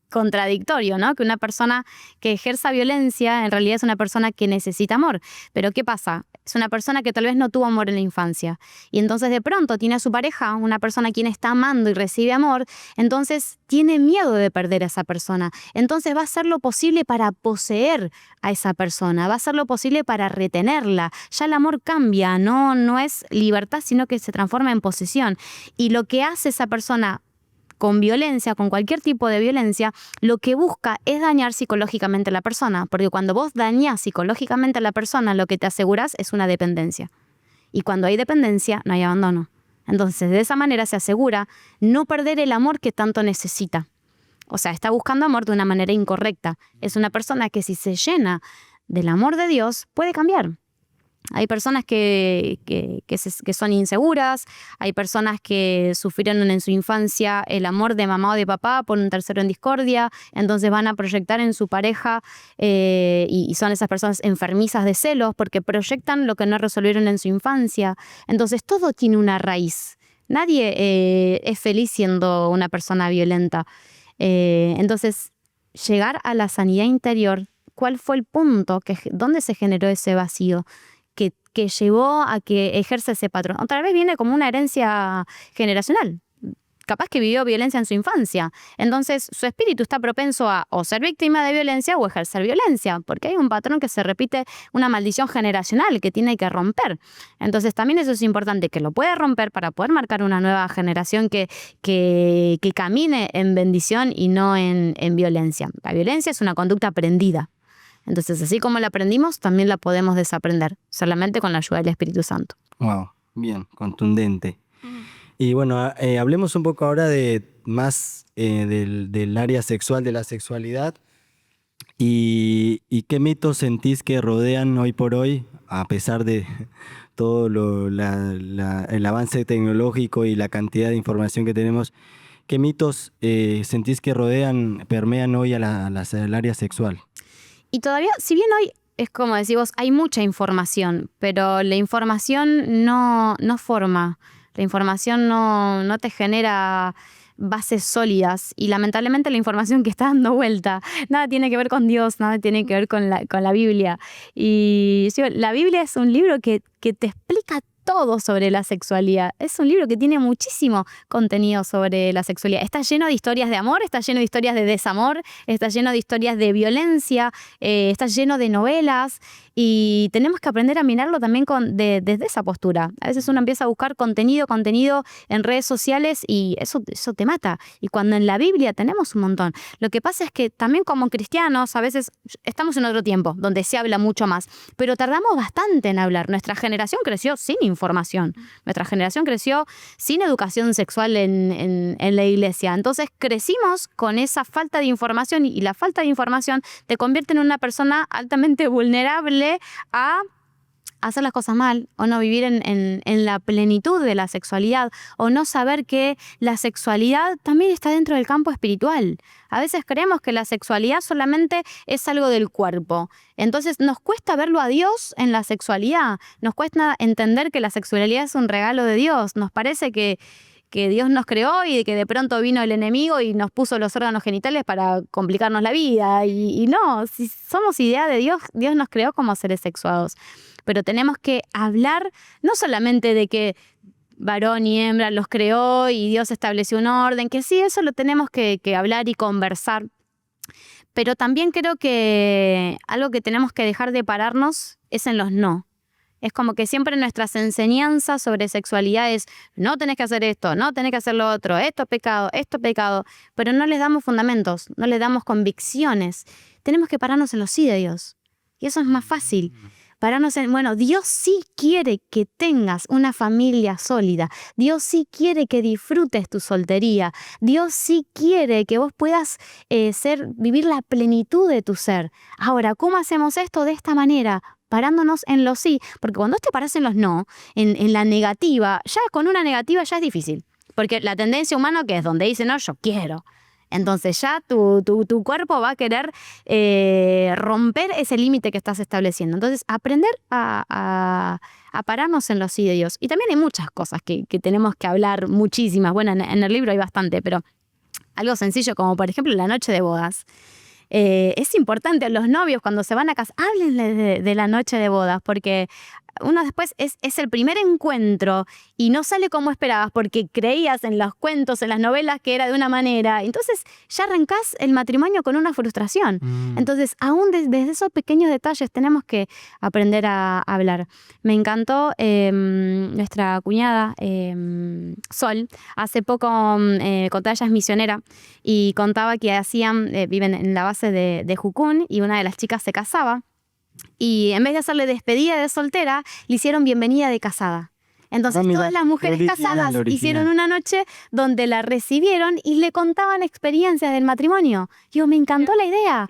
contradictorio, ¿no? Que una persona que ejerza violencia en realidad es una persona que necesita amor. Pero ¿qué pasa? Es una persona que tal vez no tuvo amor en la infancia y entonces de pronto tiene a su pareja, una persona a quien está amando y recibe amor, entonces tiene miedo de perder a esa persona. Entonces va a hacer lo posible para poseer a esa persona, va a hacer lo posible para retenerla. Ya el amor cambia, no es libertad, sino que se transforma en posesión. Y lo que hace esa persona con violencia, con cualquier tipo de violencia, lo que busca es dañar psicológicamente a la persona, porque cuando vos dañás psicológicamente a la persona, lo que te asegurás es una dependencia. Y cuando hay dependencia, no hay abandono. Entonces, de esa manera se asegura no perder el amor que tanto necesita. O sea, está buscando amor de una manera incorrecta. Es una persona que si se llena del amor de Dios, puede cambiar. Hay personas que son inseguras, hay personas que sufrieron en su infancia el amor de mamá o de papá por un tercero en discordia, entonces van a proyectar en su pareja y son esas personas enfermizas de celos porque proyectan lo que no resolvieron en su infancia. Entonces todo tiene una raíz. Nadie es feliz siendo una persona violenta. Entonces, llegar a la sanidad interior, ¿cuál fue el punto? ¿Dónde se generó ese vacío que llevó a que ejerza ese patrón? Otra vez viene como una herencia generacional. Capaz que vivió violencia en su infancia. Entonces, su espíritu está propenso a o ser víctima de violencia o ejercer violencia, porque hay un patrón que se repite, una maldición generacional que tiene que romper. Entonces, también eso es importante, que lo puede romper para poder marcar una nueva generación que camine en bendición y no en violencia. La violencia es una conducta aprendida. Entonces, así como la aprendimos, también la podemos desaprender, solamente con la ayuda del Espíritu Santo. Wow, bien, contundente. Y bueno, hablemos un poco ahora de más del área sexual, de la sexualidad. ¿Y qué mitos sentís que rodean hoy por hoy, a pesar de todo el avance tecnológico y la cantidad de información que tenemos? ¿qué mitos sentís que permean hoy al área sexual? Y todavía, si bien hoy es como decís vos, hay mucha información, pero la información no forma, la información no te genera bases sólidas y lamentablemente la información que está dando vuelta nada tiene que ver con Dios, nada tiene que ver con la Biblia. Y sí, la Biblia es un libro que te explica todo sobre la sexualidad. Es un libro que tiene muchísimo contenido sobre la sexualidad. Está lleno de historias de amor, está lleno de historias de desamor, está lleno de historias de violencia, está lleno de novelas y tenemos que aprender a mirarlo también desde esa postura. A veces uno empieza a buscar contenido en redes sociales y eso te mata. Y cuando en la Biblia tenemos un montón. Lo que pasa es que también como cristianos a veces estamos en otro tiempo donde se habla mucho más, pero tardamos bastante en hablar. Nuestra generación creció sin información. Nuestra generación creció sin educación sexual en la iglesia. Entonces crecimos con esa falta de información y la falta de información te convierte en una persona altamente vulnerable a hacer las cosas mal o no vivir en la plenitud de la sexualidad o no saber que la sexualidad también está dentro del campo espiritual. A veces creemos que la sexualidad solamente es algo del cuerpo. Entonces nos cuesta verlo a Dios en la sexualidad. Nos cuesta entender que la sexualidad es un regalo de Dios. Nos parece que Dios nos creó y que de pronto vino el enemigo y nos puso los órganos genitales para complicarnos la vida. Y no, si somos idea de Dios, Dios nos creó como seres sexuados. Pero tenemos que hablar no solamente de que varón y hembra los creó y Dios estableció un orden, que sí, eso lo tenemos que hablar y conversar. Pero también creo que algo que tenemos que dejar de pararnos es en los no. Es como que siempre nuestras enseñanzas sobre sexualidad es no tenés que hacer esto, no tenés que hacer lo otro, esto es pecado, pero no les damos fundamentos, no les damos convicciones. Tenemos que pararnos en los sí de Dios. Y eso es más fácil. Pararnos en, bueno, Dios sí quiere que tengas una familia sólida. Dios sí quiere que disfrutes tu soltería. Dios sí quiere que vos puedas vivir la plenitud de tu ser. Ahora, ¿cómo hacemos esto de esta manera? Parándonos en los sí, porque cuando te paras en los no, en la negativa, ya con una negativa ya es difícil, porque la tendencia humana que es donde dice no, yo quiero. Entonces ya tu cuerpo va a querer romper ese límite que estás estableciendo. Entonces aprender a pararnos en los sí de Dios. Y también hay muchas cosas que tenemos que hablar, muchísimas. Bueno, en el libro hay bastante, pero algo sencillo como por ejemplo la noche de bodas. Es importante, los novios cuando se van a casar, háblenle de la noche de bodas, porque uno después es el primer encuentro y no sale como esperabas porque creías en los cuentos, en las novelas que era de una manera. Entonces ya arrancás el matrimonio con una frustración. Entonces aún desde esos pequeños detalles tenemos que aprender a hablar. Me encantó nuestra cuñada Sol, hace poco contaba, ella es misionera y contaba que viven en la base de Jucún y una de las chicas se casaba. Y en vez de hacerle despedida de soltera, le hicieron bienvenida de casada. Entonces todas las mujeres casadas hicieron una noche donde la recibieron y le contaban experiencias del matrimonio. Me encantó la idea.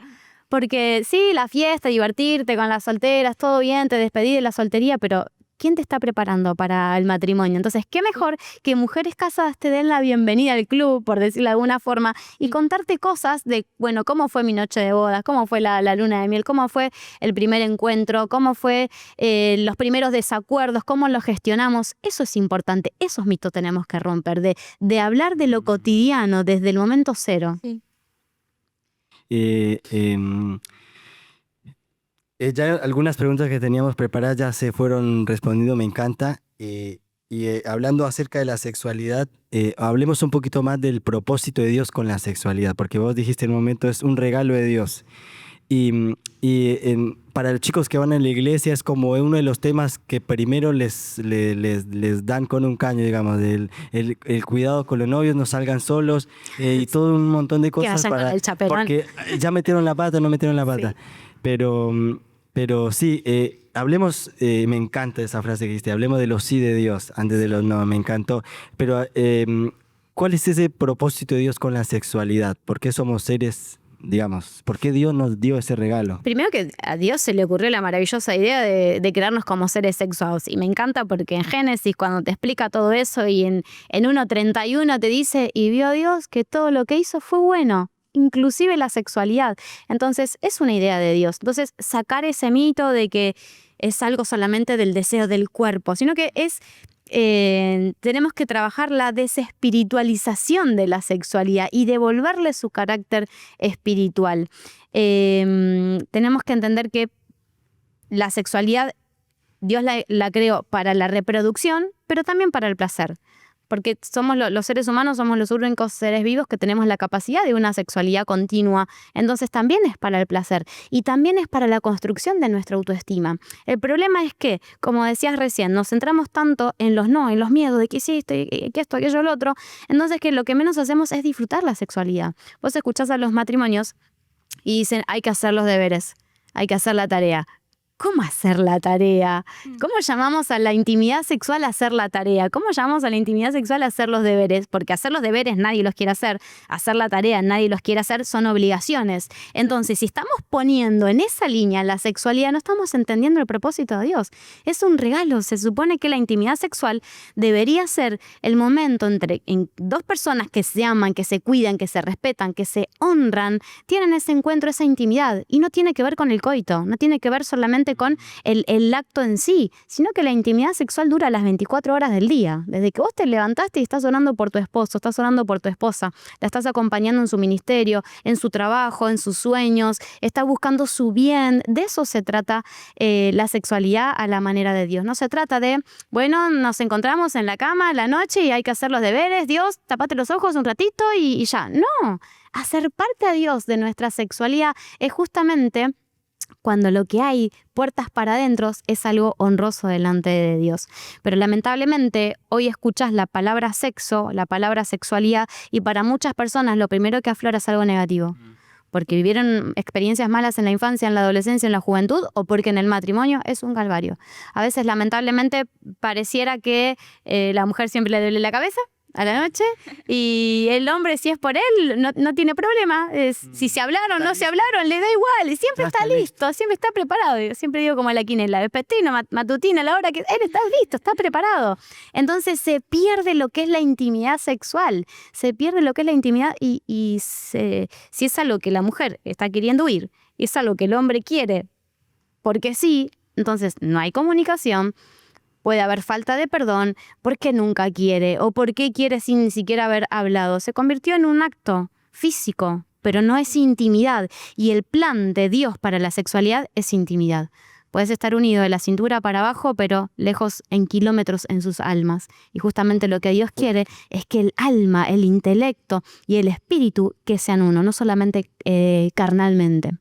Porque sí, la fiesta, divertirte con las solteras, todo bien, te despedí de la soltería, pero ¿quién te está preparando para el matrimonio? Entonces, qué mejor que mujeres casadas te den la bienvenida al club, por decirlo de alguna forma, y contarte cosas de, bueno, cómo fue mi noche de bodas, cómo fue la luna de miel, cómo fue el primer encuentro, cómo fue los primeros desacuerdos, cómo los gestionamos. Eso es importante, esos mitos tenemos que romper, de hablar de lo cotidiano desde el momento cero. Sí. Ya algunas preguntas que teníamos preparadas ya se fueron respondiendo, me encanta. Hablando acerca de la sexualidad, hablemos un poquito más del propósito de Dios con la sexualidad, porque vos dijiste en un momento es un regalo de Dios. Para los chicos que van a la iglesia es como uno de los temas que primero les dan con un caño, digamos, el cuidado con los novios, no salgan solos y todo un montón de cosas para el chaperón. Porque ya metieron la pata, no metieron la pata. Sí. Pero sí, hablemos, me encanta esa frase que dijiste, hablemos de los sí de Dios antes de los no, me encantó. Pero, ¿cuál es ese propósito de Dios con la sexualidad? ¿Por qué somos seres digamos? ¿Por qué Dios nos dio ese regalo? Primero que a Dios se le ocurrió la maravillosa idea de crearnos como seres sexuados. Y me encanta porque en Génesis, cuando te explica todo eso y en 1:31 te dice, y vio Dios que todo lo que hizo fue bueno, inclusive la sexualidad. Entonces es una idea de Dios. Entonces sacar ese mito de que es algo solamente del deseo del cuerpo, sino que tenemos que trabajar la desespiritualización de la sexualidad y devolverle su carácter espiritual. Tenemos que entender que la sexualidad Dios la creó para la reproducción, pero también para el placer. Porque somos los seres humanos somos los únicos seres vivos que tenemos la capacidad de una sexualidad continua. Entonces también es para el placer y también es para la construcción de nuestra autoestima. El problema es que, como decías recién, nos centramos tanto en los no, en los miedos de que hiciste, que esto, aquello, lo otro. Entonces que lo que menos hacemos es disfrutar la sexualidad. Vos escuchás a los matrimonios y dicen, hay que hacer los deberes, hay que hacer la tarea. ¿Cómo hacer la tarea? ¿Cómo llamamos a la intimidad sexual a hacer la tarea? ¿Cómo llamamos a la intimidad sexual a hacer los deberes? Porque hacer los deberes nadie los quiere hacer, hacer la tarea nadie los quiere hacer, son obligaciones. Entonces, si estamos poniendo en esa línea la sexualidad, no estamos entendiendo el propósito de Dios. Es un regalo. Se supone que la intimidad sexual debería ser el momento en dos personas que se aman, que se cuidan, que se respetan, que se honran, tienen ese encuentro, esa intimidad. Y no tiene que ver con el coito, no tiene que ver solamente con el acto en sí, sino que la intimidad sexual dura las 24 horas del día. Desde que vos te levantaste y estás orando por tu esposo, estás orando por tu esposa, la estás acompañando en su ministerio, en su trabajo, en sus sueños, estás buscando su bien. De eso se trata la sexualidad a la manera de Dios. No se trata de, bueno, nos encontramos en la cama a la noche y hay que hacer los deberes, Dios, tapate los ojos un ratito y ya. No, hacer parte a Dios de nuestra sexualidad es justamente cuando lo que hay puertas para adentro es algo honroso delante de Dios. Pero lamentablemente hoy escuchas la palabra sexo, la palabra sexualidad, y para muchas personas lo primero que aflora es algo negativo. Porque vivieron experiencias malas en la infancia, en la adolescencia, en la juventud, o porque en el matrimonio es un calvario. A veces lamentablemente pareciera que la mujer siempre le duele la cabeza a la noche y el hombre, si es por él, no tiene problema. Si se hablaron o no se hablaron, le da igual. Y siempre está listo, siempre está preparado. Yo siempre digo como a la quinela, vespertina, matutina, a la hora que él está listo, está preparado. Entonces se pierde lo que es la intimidad sexual, se pierde lo que es la intimidad si es algo que la mujer está queriendo huir y es algo que el hombre quiere porque sí, entonces no hay comunicación. Puede haber falta de perdón porque nunca quiere o porque quiere sin ni siquiera haber hablado. Se convirtió en un acto físico, pero no es intimidad. Y el plan de Dios para la sexualidad es intimidad. Puedes estar unido de la cintura para abajo, pero lejos en kilómetros en sus almas. Y justamente lo que Dios quiere es que el alma, el intelecto y el espíritu que sean uno, no solamente carnalmente.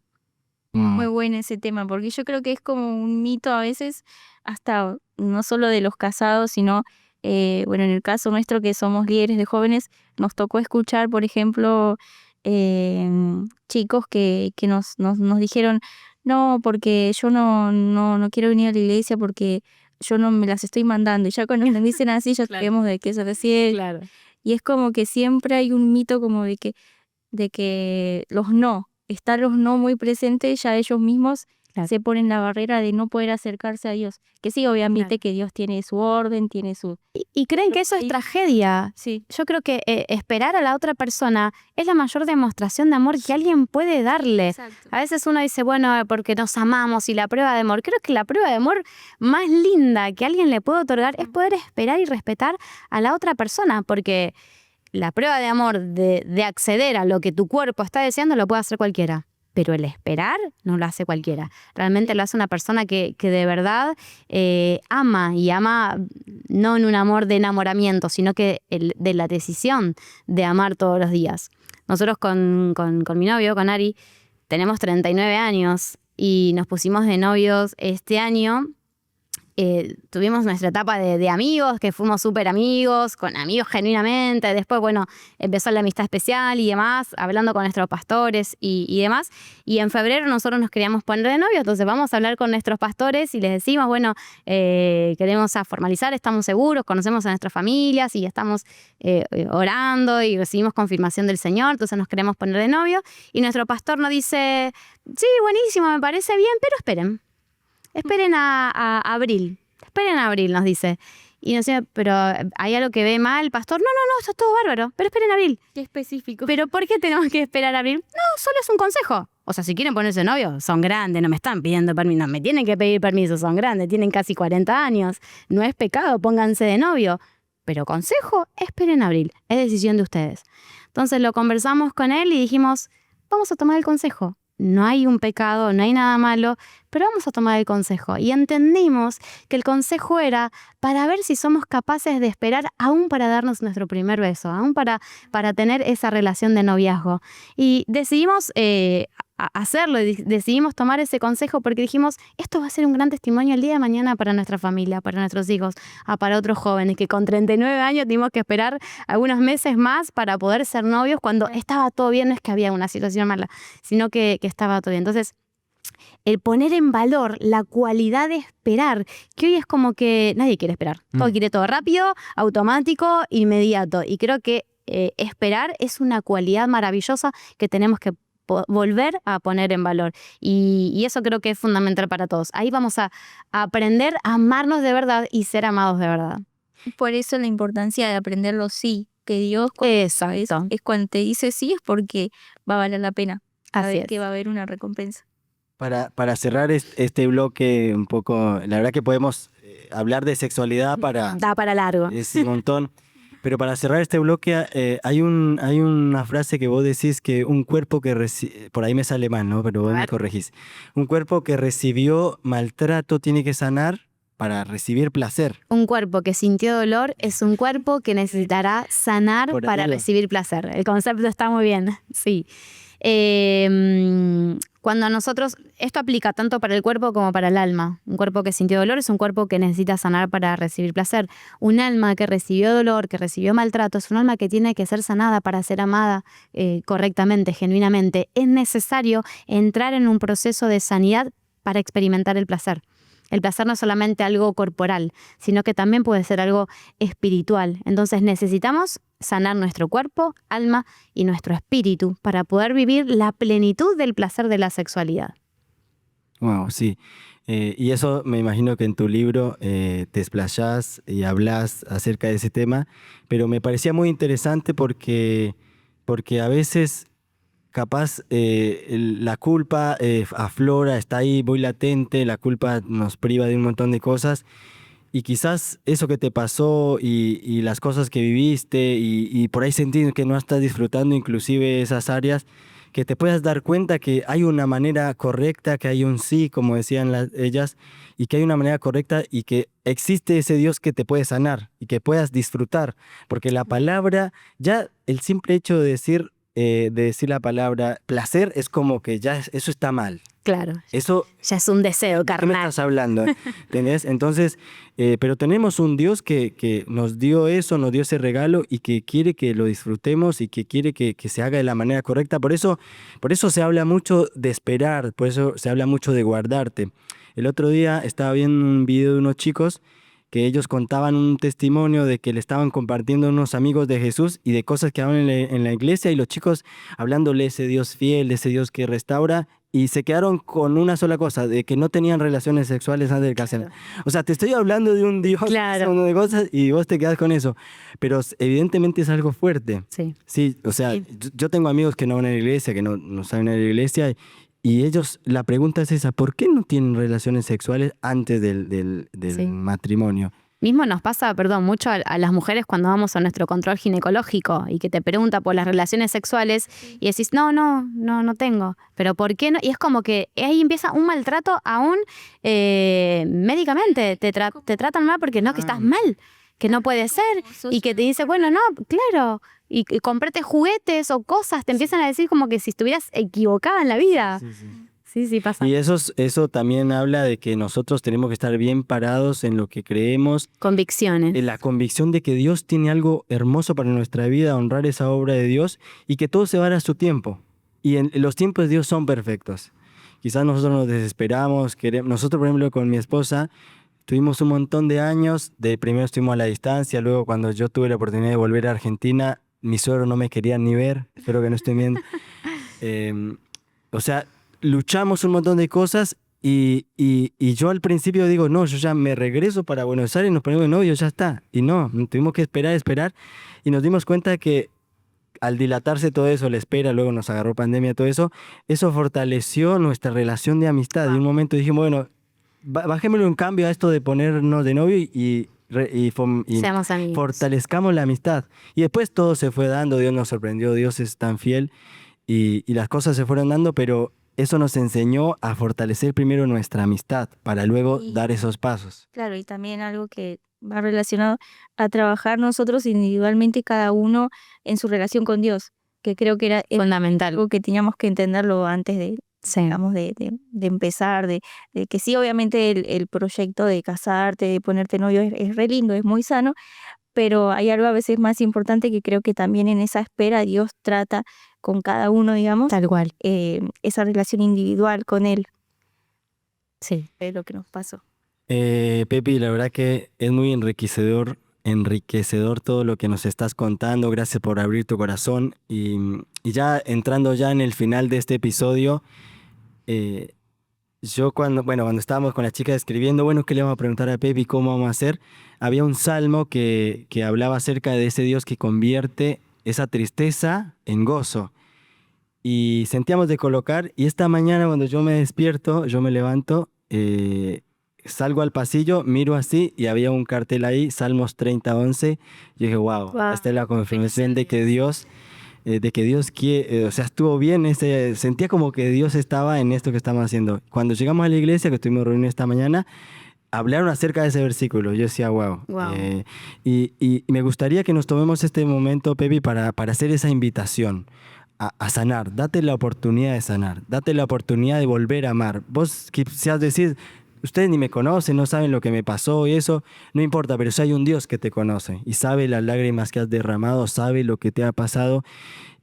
Muy bueno ese tema, porque yo creo que es como un mito a veces, hasta no solo de los casados, sino, bueno, en el caso nuestro que somos líderes de jóvenes, nos tocó escuchar, por ejemplo, chicos que nos dijeron, no, porque yo no quiero venir a la iglesia porque yo no me las estoy mandando. Y ya cuando nos dicen así, ya sabemos de qué se refiere. Claro. Y es como que siempre hay un mito como de que los no, están los no muy presentes, ya ellos mismos se ponen la barrera de no poder acercarse a Dios. Que sí, obviamente que Dios tiene su orden, tiene su... Y creen que eso es tragedia. Sí. Yo creo que esperar a la otra persona es la mayor demostración de amor que alguien puede darle. Exacto. A veces uno dice, bueno, porque nos amamos y la prueba de amor. Creo que la prueba de amor más linda que alguien le puede otorgar es poder esperar y respetar a la otra persona, porque la prueba de amor de acceder a lo que tu cuerpo está deseando lo puede hacer cualquiera. Pero el esperar no lo hace cualquiera. Realmente lo hace una persona que de verdad ama, y ama no en un amor de enamoramiento, sino que de la decisión de amar todos los días. Nosotros con mi novio, con Ari, tenemos 39 años y nos pusimos de novios este año tuvimos nuestra etapa de amigos, que fuimos súper amigos, con amigos genuinamente. Después, bueno, empezó la amistad especial y demás, hablando con nuestros pastores y demás. Y en febrero nosotros nos queríamos poner de novios, entonces vamos a hablar con nuestros pastores y les decimos, bueno, queremos formalizar, estamos seguros, conocemos a nuestras familias y estamos orando y recibimos confirmación del Señor, entonces nos queremos poner de novios. Y nuestro pastor nos dice, sí, buenísimo, me parece bien, pero esperen a abril. Esperen a abril, nos dice. Y nos dice, pero ¿hay algo que ve mal el pastor? No, eso es todo bárbaro, pero esperen a abril. Qué específico. ¿Pero por qué tenemos que esperar a abril? No, solo es un consejo. O sea, si quieren ponerse novios, son grandes, no me están pidiendo permiso, no me tienen que pedir permiso, son grandes, tienen casi 40 años. No es pecado, pónganse de novio. Pero consejo, esperen a abril, es decisión de ustedes. Entonces lo conversamos con él y dijimos, vamos a tomar el consejo. No hay un pecado, no hay nada malo, pero vamos a tomar el consejo. Y entendimos que el consejo era para ver si somos capaces de esperar aún para darnos nuestro primer beso, aún para tener esa relación de noviazgo. Y decidimos hacerlo, decidimos tomar ese consejo porque dijimos, esto va a ser un gran testimonio el día de mañana para nuestra familia, para nuestros hijos, para otros jóvenes que con 39 años tuvimos que esperar algunos meses más para poder ser novios cuando estaba todo bien, no es que había una situación mala, sino que estaba todo bien. Entonces, el poner en valor la cualidad de esperar, que hoy es como que nadie quiere esperar, todo quiere todo rápido, automático, inmediato, y creo que esperar es una cualidad maravillosa que tenemos que volver a poner en valor y eso creo que es fundamental para todos. Ahí vamos a aprender a amarnos de verdad y ser amados de verdad. Por eso la importancia de aprender los sí, que Dios es cuando te dice sí es porque va a valer la pena. Así es. Que va a haber una recompensa. Para cerrar este bloque un poco, la verdad que podemos hablar de sexualidad Da para largo. Es un montón. Pero para cerrar este bloque, hay una frase que vos decís que un cuerpo que por ahí me sale mal, ¿no? Pero vos me corregís. Un cuerpo que recibió maltrato tiene que sanar para recibir placer. Un cuerpo que sintió dolor es un cuerpo que necesitará sanar para recibir placer. El concepto está muy bien, sí. Cuando nosotros, esto aplica tanto para el cuerpo como para el alma. Un cuerpo que sintió dolor es un cuerpo que necesita sanar para recibir placer. Un alma que recibió dolor, que recibió maltrato, es un alma que tiene que ser sanada para ser amada correctamente, genuinamente. Es necesario entrar en un proceso de sanidad para experimentar el placer. El placer no es solamente algo corporal, sino que también puede ser algo espiritual. Entonces necesitamos sanar nuestro cuerpo, alma y nuestro espíritu para poder vivir la plenitud del placer de la sexualidad. Wow, sí. Y eso me imagino que en tu libro te explayás y hablas acerca de ese tema, pero me parecía muy interesante porque a veces capaz la culpa aflora, está ahí muy latente, la culpa nos priva de un montón de cosas y quizás eso que te pasó y las cosas que viviste y por ahí sentir que no estás disfrutando inclusive esas áreas, que te puedas dar cuenta que hay una manera correcta, que hay un sí, como decían ellas, y que hay una manera correcta y que existe ese Dios que te puede sanar y que puedas disfrutar, porque la palabra, ya el simple hecho de decir la palabra placer es como que ya eso está mal. Claro, eso ya es un deseo carnal. ¿Qué me estás hablando? ¿Entendés? Entonces, pero tenemos un Dios que nos dio eso, nos dio ese regalo y que quiere que lo disfrutemos y que quiere que se haga de la manera correcta. Por eso se habla mucho de esperar, por eso se habla mucho de guardarte. El otro día estaba viendo un video de unos chicos que ellos contaban un testimonio de que le estaban compartiendo unos amigos de Jesús y de cosas que hablan en la iglesia, y los chicos hablándole de ese Dios fiel, de ese Dios que restaura, y se quedaron con una sola cosa, de que no tenían relaciones sexuales antes del casamiento. O sea, te estoy hablando de un Dios, de cosas, y vos te quedás con eso. Pero evidentemente es algo fuerte. Sí, o sea, sí. Yo tengo amigos que no van a la iglesia, que no saben ir a la iglesia, y ellos, la pregunta es esa, ¿por qué no tienen relaciones sexuales antes del matrimonio? Mismo nos pasa, mucho a las mujeres cuando vamos a nuestro control ginecológico y que te pregunta por las relaciones sexuales y decís, no tengo. ¿Pero por qué no? Y es como que ahí empieza un maltrato aún médicamente. Te tratan mal porque no, que estás mal, que no puede ser. Y que te dice, bueno, no, claro. Y comprate juguetes o cosas, te empiezan a decir como que si estuvieras equivocada en la vida. Sí, pasa. Y eso también habla de que nosotros tenemos que estar bien parados en lo que creemos, Convicciones. en la convicción de que Dios tiene algo hermoso para nuestra vida, honrar esa obra de Dios y que todo se va a dar a su tiempo. Y en los tiempos de Dios son perfectos. Quizás nosotros nos desesperamos, nosotros por ejemplo con mi esposa tuvimos un montón de años, primero estuvimos a la distancia, luego cuando yo tuve la oportunidad de volver a Argentina, mi suegro no me quería ni ver, espero que no estén bien. O sea, luchamos un montón de cosas y yo al principio digo, no, yo ya me regreso para Buenos Aires, nos ponemos de novio, ya está. Y no, tuvimos que esperar y nos dimos cuenta que al dilatarse todo eso, la espera, luego nos agarró pandemia, todo eso fortaleció nuestra relación de amistad. Y en un momento dijimos, bueno, bajémosle un cambio a esto de ponernos de novio y Seamos amigos. fortalezcamos la amistad. Y después todo se fue dando, Dios nos sorprendió, Dios es tan fiel y las cosas se fueron dando, pero eso nos enseñó a fortalecer primero nuestra amistad para luego dar esos pasos. Claro, y también algo que va relacionado a trabajar nosotros individualmente, cada uno en su relación con Dios, que creo que era Fundamental. algo que teníamos que entenderlo antes de, digamos, de empezar, de que sí, obviamente el proyecto de casarte, de ponerte novio es re lindo, es muy sano, pero hay algo a veces más importante que creo que también en esa espera Dios trata con cada uno, digamos, Tal cual. esa relación individual con Él. Sí. Es lo que nos pasó. Pepi, la verdad que es muy enriquecedor todo lo que nos estás contando. Gracias por abrir tu corazón. Y ya entrando ya en el final de este episodio, yo cuando estábamos con la chica escribiendo, ¿qué le vamos a preguntar a Pepi? ¿Cómo vamos a hacer? Había un salmo que hablaba acerca de ese Dios que convierte esa tristeza en gozo. Y sentíamos de colocar, y esta mañana cuando yo me despierto, yo me levanto, salgo al pasillo, miro así y había un cartel ahí, Salmos 30:11. Yo dije, wow, esta es la confirmación de que Dios quiere, o sea, estuvo bien, sentía como que Dios estaba en esto que estamos haciendo. Cuando llegamos a la iglesia, que estuvimos reunidos esta mañana, hablaron acerca de ese versículo. Yo decía, wow. Y me gustaría que nos tomemos este momento, Pepi, para hacer esa invitación a sanar. Date la oportunidad de sanar, date la oportunidad de volver a amar. Vos quizás decís, ustedes ni me conocen, no saben lo que me pasó y eso, no importa, pero si hay un Dios que te conoce y sabe las lágrimas que has derramado, sabe lo que te ha pasado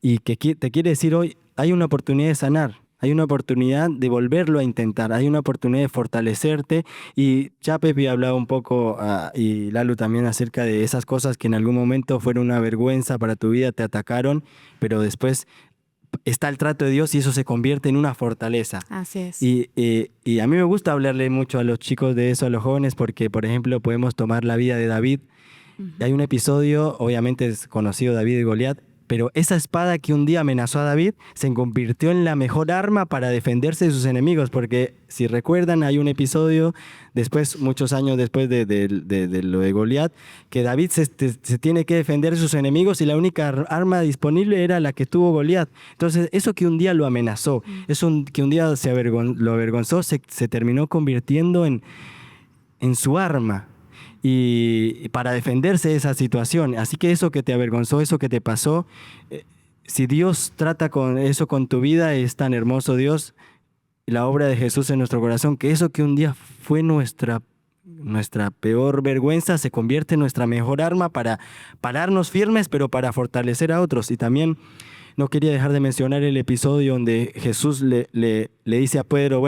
y que te quiere decir hoy, hay una oportunidad de sanar, hay una oportunidad de volverlo a intentar, hay una oportunidad de fortalecerte. Y ya Pepi hablaba un poco y Lalu también acerca de esas cosas que en algún momento fueron una vergüenza para tu vida, te atacaron, pero después está el trato de Dios y eso se convierte en una fortaleza. Así es. Y a mí me gusta hablarle mucho a los chicos de eso, a los jóvenes, porque, por ejemplo, podemos tomar la vida de David. Hay un episodio, obviamente es conocido, David y Goliat, pero esa espada que un día amenazó a David se convirtió en la mejor arma para defenderse de sus enemigos, porque si recuerdan hay un episodio después, muchos años después de lo de Goliat, que David se tiene que defender de sus enemigos y la única arma disponible era la que tuvo Goliat. Entonces eso que un día lo amenazó, eso que un día lo avergonzó, se terminó convirtiendo en su arma. Y para defenderse de esa situación. Así que eso que te avergonzó, eso que te pasó, si Dios trata con eso con tu vida, es tan hermoso Dios, la obra de Jesús en nuestro corazón, que eso que un día fue nuestra peor vergüenza se convierte en nuestra mejor arma para pararnos firmes, pero para fortalecer a otros. Y también no quería dejar de mencionar el episodio donde Jesús le dice a Pedro,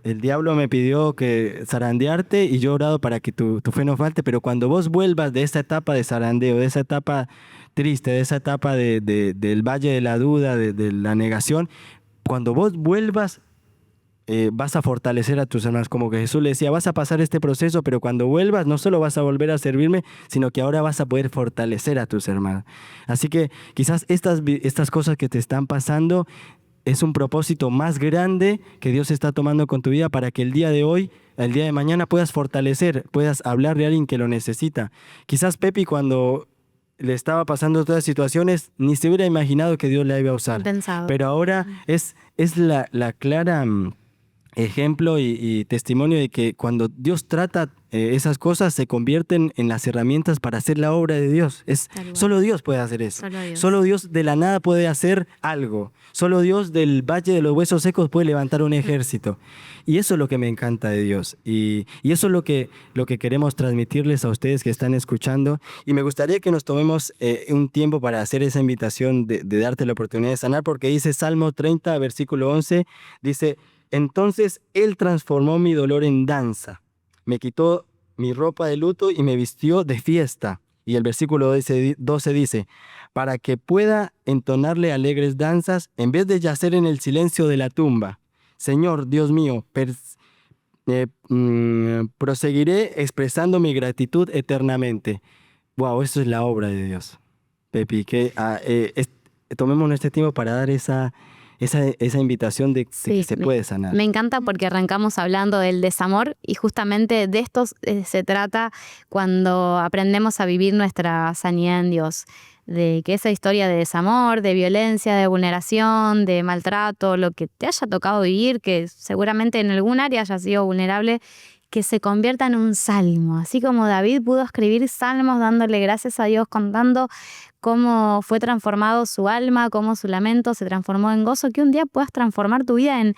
el diablo me pidió que zarandearte y yo he orado para que tu fe no falte, pero cuando vos vuelvas de esa etapa de zarandeo, de esa etapa triste, de esa etapa del valle de la duda, de la negación, cuando vos vuelvas vas a fortalecer a tus hermanos. Como que Jesús le decía, vas a pasar este proceso, pero cuando vuelvas no solo vas a volver a servirme, sino que ahora vas a poder fortalecer a tus hermanos. Así que quizás estas cosas que te están pasando es un propósito más grande que Dios está tomando con tu vida para que el día de hoy, el día de mañana puedas fortalecer, puedas hablarle a alguien que lo necesita. Quizás Pepi cuando le estaba pasando todas las situaciones ni se hubiera imaginado que Dios la iba a usar. Pensado. Pero ahora es la clara ejemplo y testimonio de que cuando Dios trata esas cosas se convierten en las herramientas para hacer la obra de Dios. Tal cual. Solo Dios puede hacer eso. Solo Dios. Solo Dios de la nada puede hacer algo. Solo Dios del valle de los huesos secos puede levantar un ejército. Y eso es lo que me encanta de Dios. Y eso es lo que queremos transmitirles a ustedes que están escuchando. Y me gustaría que nos tomemos un tiempo para hacer esa invitación de darte la oportunidad de sanar, porque dice Salmo 30, versículo 11, dice: entonces Él transformó mi dolor en danza, me quitó mi ropa de luto y me vistió de fiesta. Y el versículo 12 dice: para que pueda entonarle alegres danzas en vez de yacer en el silencio de la tumba. Señor, Dios mío, proseguiré expresando mi gratitud eternamente. Wow, eso es la obra de Dios. Pepi, tomemos este tiempo para dar esa invitación de que se puede sanar. Me encanta porque arrancamos hablando del desamor y justamente de esto se trata cuando aprendemos a vivir nuestra sanidad en Dios. De que esa historia de desamor, de violencia, de vulneración, de maltrato, lo que te haya tocado vivir, que seguramente en algún área haya sido vulnerable, que se convierta en un salmo. Así como David pudo escribir salmos dándole gracias a Dios, contando cómo fue transformado su alma, cómo su lamento se transformó en gozo, que un día puedas transformar tu vida en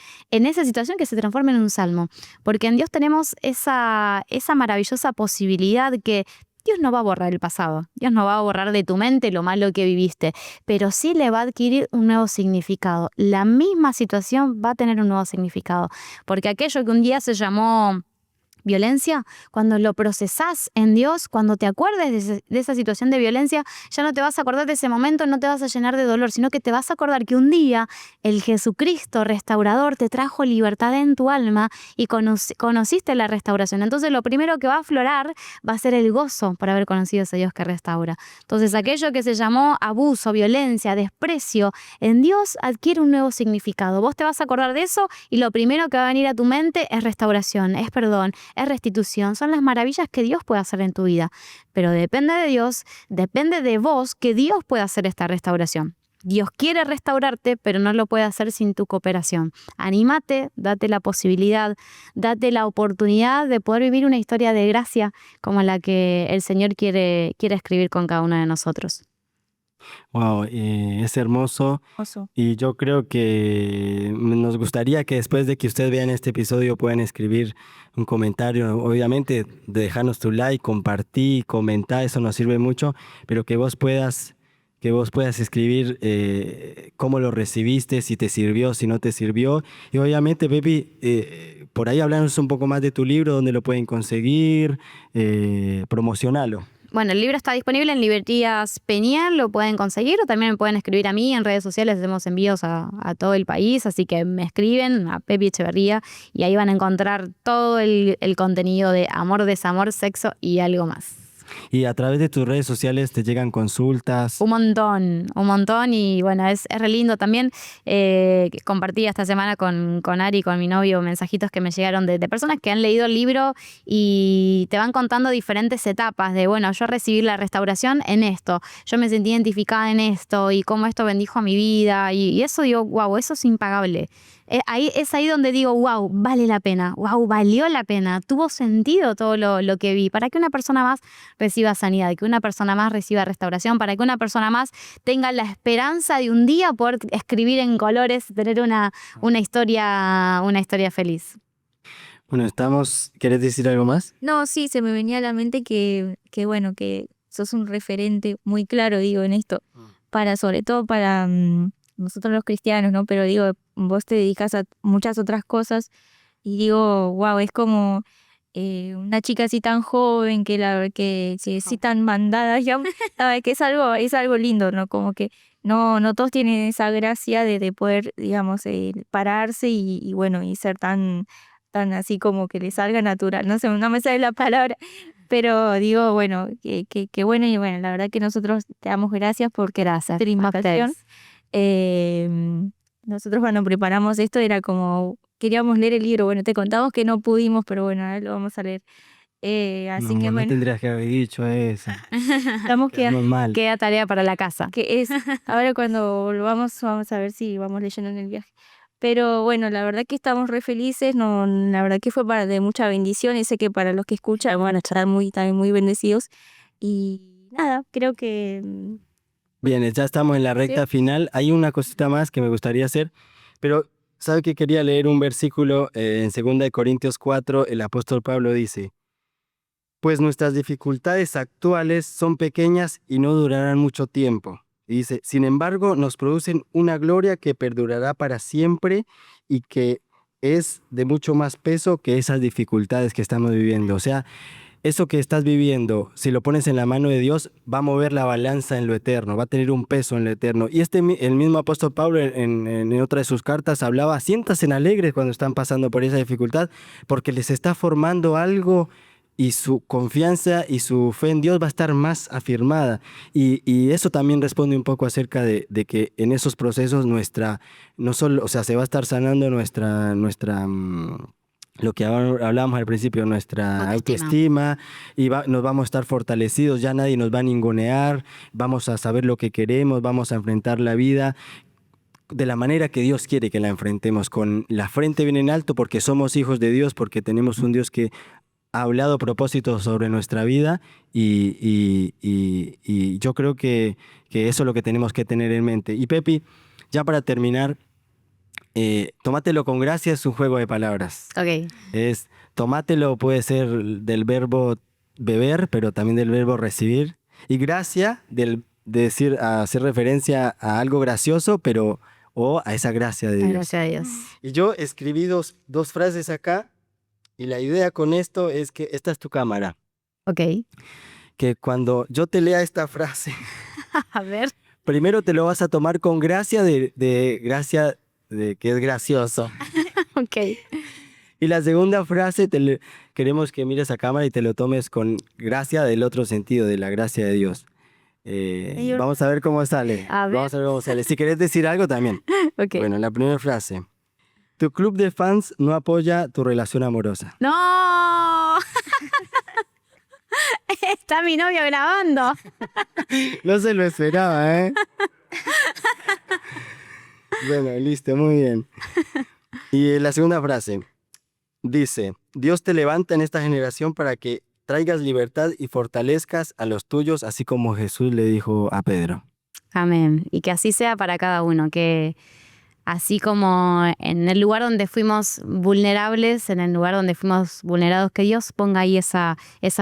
esa situación, que se transforme en un salmo. Porque en Dios tenemos esa maravillosa posibilidad que Dios no va a borrar el pasado, Dios no va a borrar de tu mente lo malo que viviste, pero sí le va a adquirir un nuevo significado. La misma situación va a tener un nuevo significado, porque aquello que un día se llamó violencia, cuando lo procesás en Dios, cuando te acuerdes de esa situación de violencia, ya no te vas a acordar de ese momento, no te vas a llenar de dolor, sino que te vas a acordar que un día el Jesucristo restaurador te trajo libertad en tu alma y conociste la restauración. Entonces lo primero que va a aflorar va a ser el gozo por haber conocido a ese Dios que restaura. Entonces aquello que se llamó abuso, violencia, desprecio, en Dios adquiere un nuevo significado. Vos te vas a acordar de eso y lo primero que va a venir a tu mente es restauración, es perdón, es restitución, son las maravillas que Dios puede hacer en tu vida. Pero depende de Dios, depende de vos que Dios pueda hacer esta restauración. Dios quiere restaurarte, pero no lo puede hacer sin tu cooperación. Anímate, date la posibilidad, date la oportunidad de poder vivir una historia de gracia como la que el Señor quiere escribir con cada uno de nosotros. Wow, es hermoso. Y yo creo que nos gustaría que después de que ustedes vean este episodio puedan escribir un comentario. Obviamente, de dejarnos tu like, compartir, comentar, eso nos sirve mucho, pero que vos puedas escribir cómo lo recibiste, si te sirvió, si no te sirvió. Y obviamente, Pepi, por ahí hablarnos un poco más de tu libro, dónde lo pueden conseguir, promocionalo. Bueno, el libro está disponible en Librerías Peñal, lo pueden conseguir, o también me pueden escribir a mí en redes sociales, hacemos envíos a todo el país, así que me escriben a Pepi Echeverría y ahí van a encontrar todo el contenido de amor, desamor, sexo y algo más. Y a través de tus redes sociales te llegan consultas. Un montón y bueno, es re lindo también. Compartí esta semana con Ari, con mi novio, mensajitos que me llegaron de personas que han leído el libro y te van contando diferentes etapas de, bueno, yo recibí la restauración en esto, yo me sentí identificada en esto y cómo esto bendijo a mi vida y eso digo, wow, eso es impagable. Es ahí donde digo, wow, vale la pena, wow, valió la pena, tuvo sentido todo lo que vi, para que una persona más reciba sanidad, que una persona más reciba restauración, para que una persona más tenga la esperanza de un día poder escribir en colores, tener una historia feliz. Bueno, ¿querés decir algo más? No, sí, se me venía a la mente que bueno, que sos un referente muy claro, digo, en esto, sobre todo para nosotros los cristianos, ¿no? Pero digo, vos te dedicas a muchas otras cosas y digo, wow, es como una chica así tan joven que sí tan mandada, digamos, que es algo lindo, ¿no? Como que no todos tienen esa gracia de poder, digamos, pararse y bueno, y ser tan así como que le salga natural, no sé, no me sale la palabra, pero digo, bueno, que bueno, y bueno, la verdad que nosotros te damos gracias porque Gracias. la invitación. Nosotros cuando preparamos esto era como, queríamos leer el libro, bueno, te contamos que no pudimos, pero bueno, ahora lo vamos a leer. Así No, que no bueno, tendrías que haber dicho eso. estamos Quedamos mal. Queda tarea para la casa. que es, ahora cuando volvamos vamos a ver si vamos leyendo en el viaje. Pero bueno, la verdad que estamos re felices, no, la verdad que fue de mucha bendición y sé que para los que escuchan van a estar también muy bendecidos. Y nada, creo que... Bien, ya estamos en la recta final. Hay una cosita más que me gustaría hacer, pero ¿sabe que quería leer un versículo en 2 Corintios 4? El apóstol Pablo dice: pues nuestras dificultades actuales son pequeñas y no durarán mucho tiempo. Y dice: sin embargo, nos producen una gloria que perdurará para siempre y que es de mucho más peso que esas dificultades que estamos viviendo. O sea, eso que estás viviendo, si lo pones en la mano de Dios, va a mover la balanza en lo eterno, va a tener un peso en lo eterno. Y el mismo apóstol Pablo en otra de sus cartas hablaba: siéntanse alegres cuando están pasando por esa dificultad, porque les está formando algo y su confianza y su fe en Dios va a estar más afirmada. Y eso también responde un poco acerca de que en esos procesos no solo, o sea, se va a estar sanando lo que hablábamos al principio, nuestra autoestima, y nos vamos a estar fortalecidos, ya nadie nos va a ningunear, vamos a saber lo que queremos, vamos a enfrentar la vida de la manera que Dios quiere que la enfrentemos, con la frente bien en alto, porque somos hijos de Dios, porque tenemos un Dios que ha hablado propósitos sobre nuestra vida, y yo creo que eso es lo que tenemos que tener en mente. Y Pepi, ya para terminar, tómatelo con gracia es un juego de palabras. Ok. Tómatelo puede ser del verbo beber, pero también del verbo recibir. Y gracia, de hacer referencia a algo gracioso, o a esa gracia de Dios. Gracias a Dios. Y yo escribí dos frases acá, y la idea con esto es que esta es tu cámara. Ok. Que cuando yo te lea esta frase, A ver. primero te lo vas a tomar con gracia gracia de que es gracioso. Ok. Y la segunda frase, queremos que mires a cámara y te lo tomes con gracia del otro sentido, de la gracia de Dios. Vamos a ver cómo sale. Vamos a ver cómo sale. Si querés decir algo también. Ok. Bueno, la primera frase. Tu club de fans no apoya tu relación amorosa. ¡No! Está mi novio grabando. No se lo esperaba, ¿eh? Bueno, listo, muy bien. Y la segunda frase dice: Dios te levanta en esta generación para que traigas libertad y fortalezcas a los tuyos, así como Jesús le dijo a Pedro. Amén. Y que así sea para cada uno, que así como en el lugar donde fuimos vulnerables, en el lugar donde fuimos vulnerados, que Dios ponga ahí esa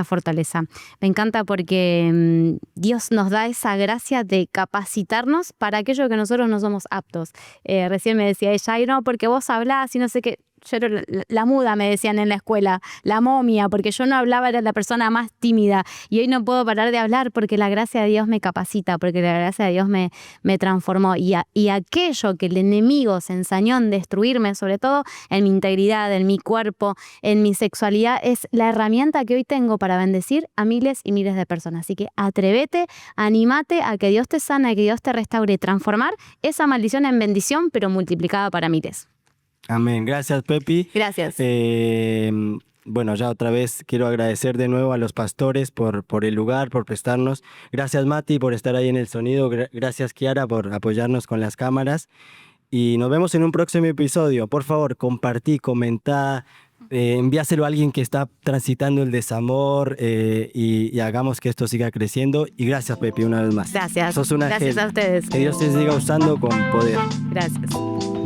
fortaleza. Me encanta porque Dios nos da esa gracia de capacitarnos para aquello que nosotros no somos aptos. Recién me decía ella: ay, no, porque vos hablás y no sé qué. Yo era la muda, me decían en la escuela, la momia, porque yo no hablaba, era la persona más tímida. Y hoy no puedo parar de hablar porque la gracia de Dios me capacita, porque la gracia de Dios me transformó. Y aquello que el enemigo se ensañó en destruirme, sobre todo en mi integridad, en mi cuerpo, en mi sexualidad, es la herramienta que hoy tengo para bendecir a miles y miles de personas. Así que atrévete, anímate a que Dios te sana, a que Dios te restaure y transformar esa maldición en bendición, pero multiplicada para miles. Amén. Gracias, Pepi. Gracias. Bueno, ya otra vez quiero agradecer de nuevo a los pastores por el lugar, por prestarnos. Gracias, Mati, por estar ahí en el sonido. Gracias, Kiara, por apoyarnos con las cámaras. Y nos vemos en un próximo episodio. Por favor, compartí, comentá, envíaselo a alguien que está transitando el desamor, y hagamos que esto siga creciendo. Y gracias, Pepi, una vez más. Gracias. Sos una Gracias a ustedes. Que Dios te siga usando con poder. Gracias.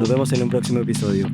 Nos vemos en un próximo episodio.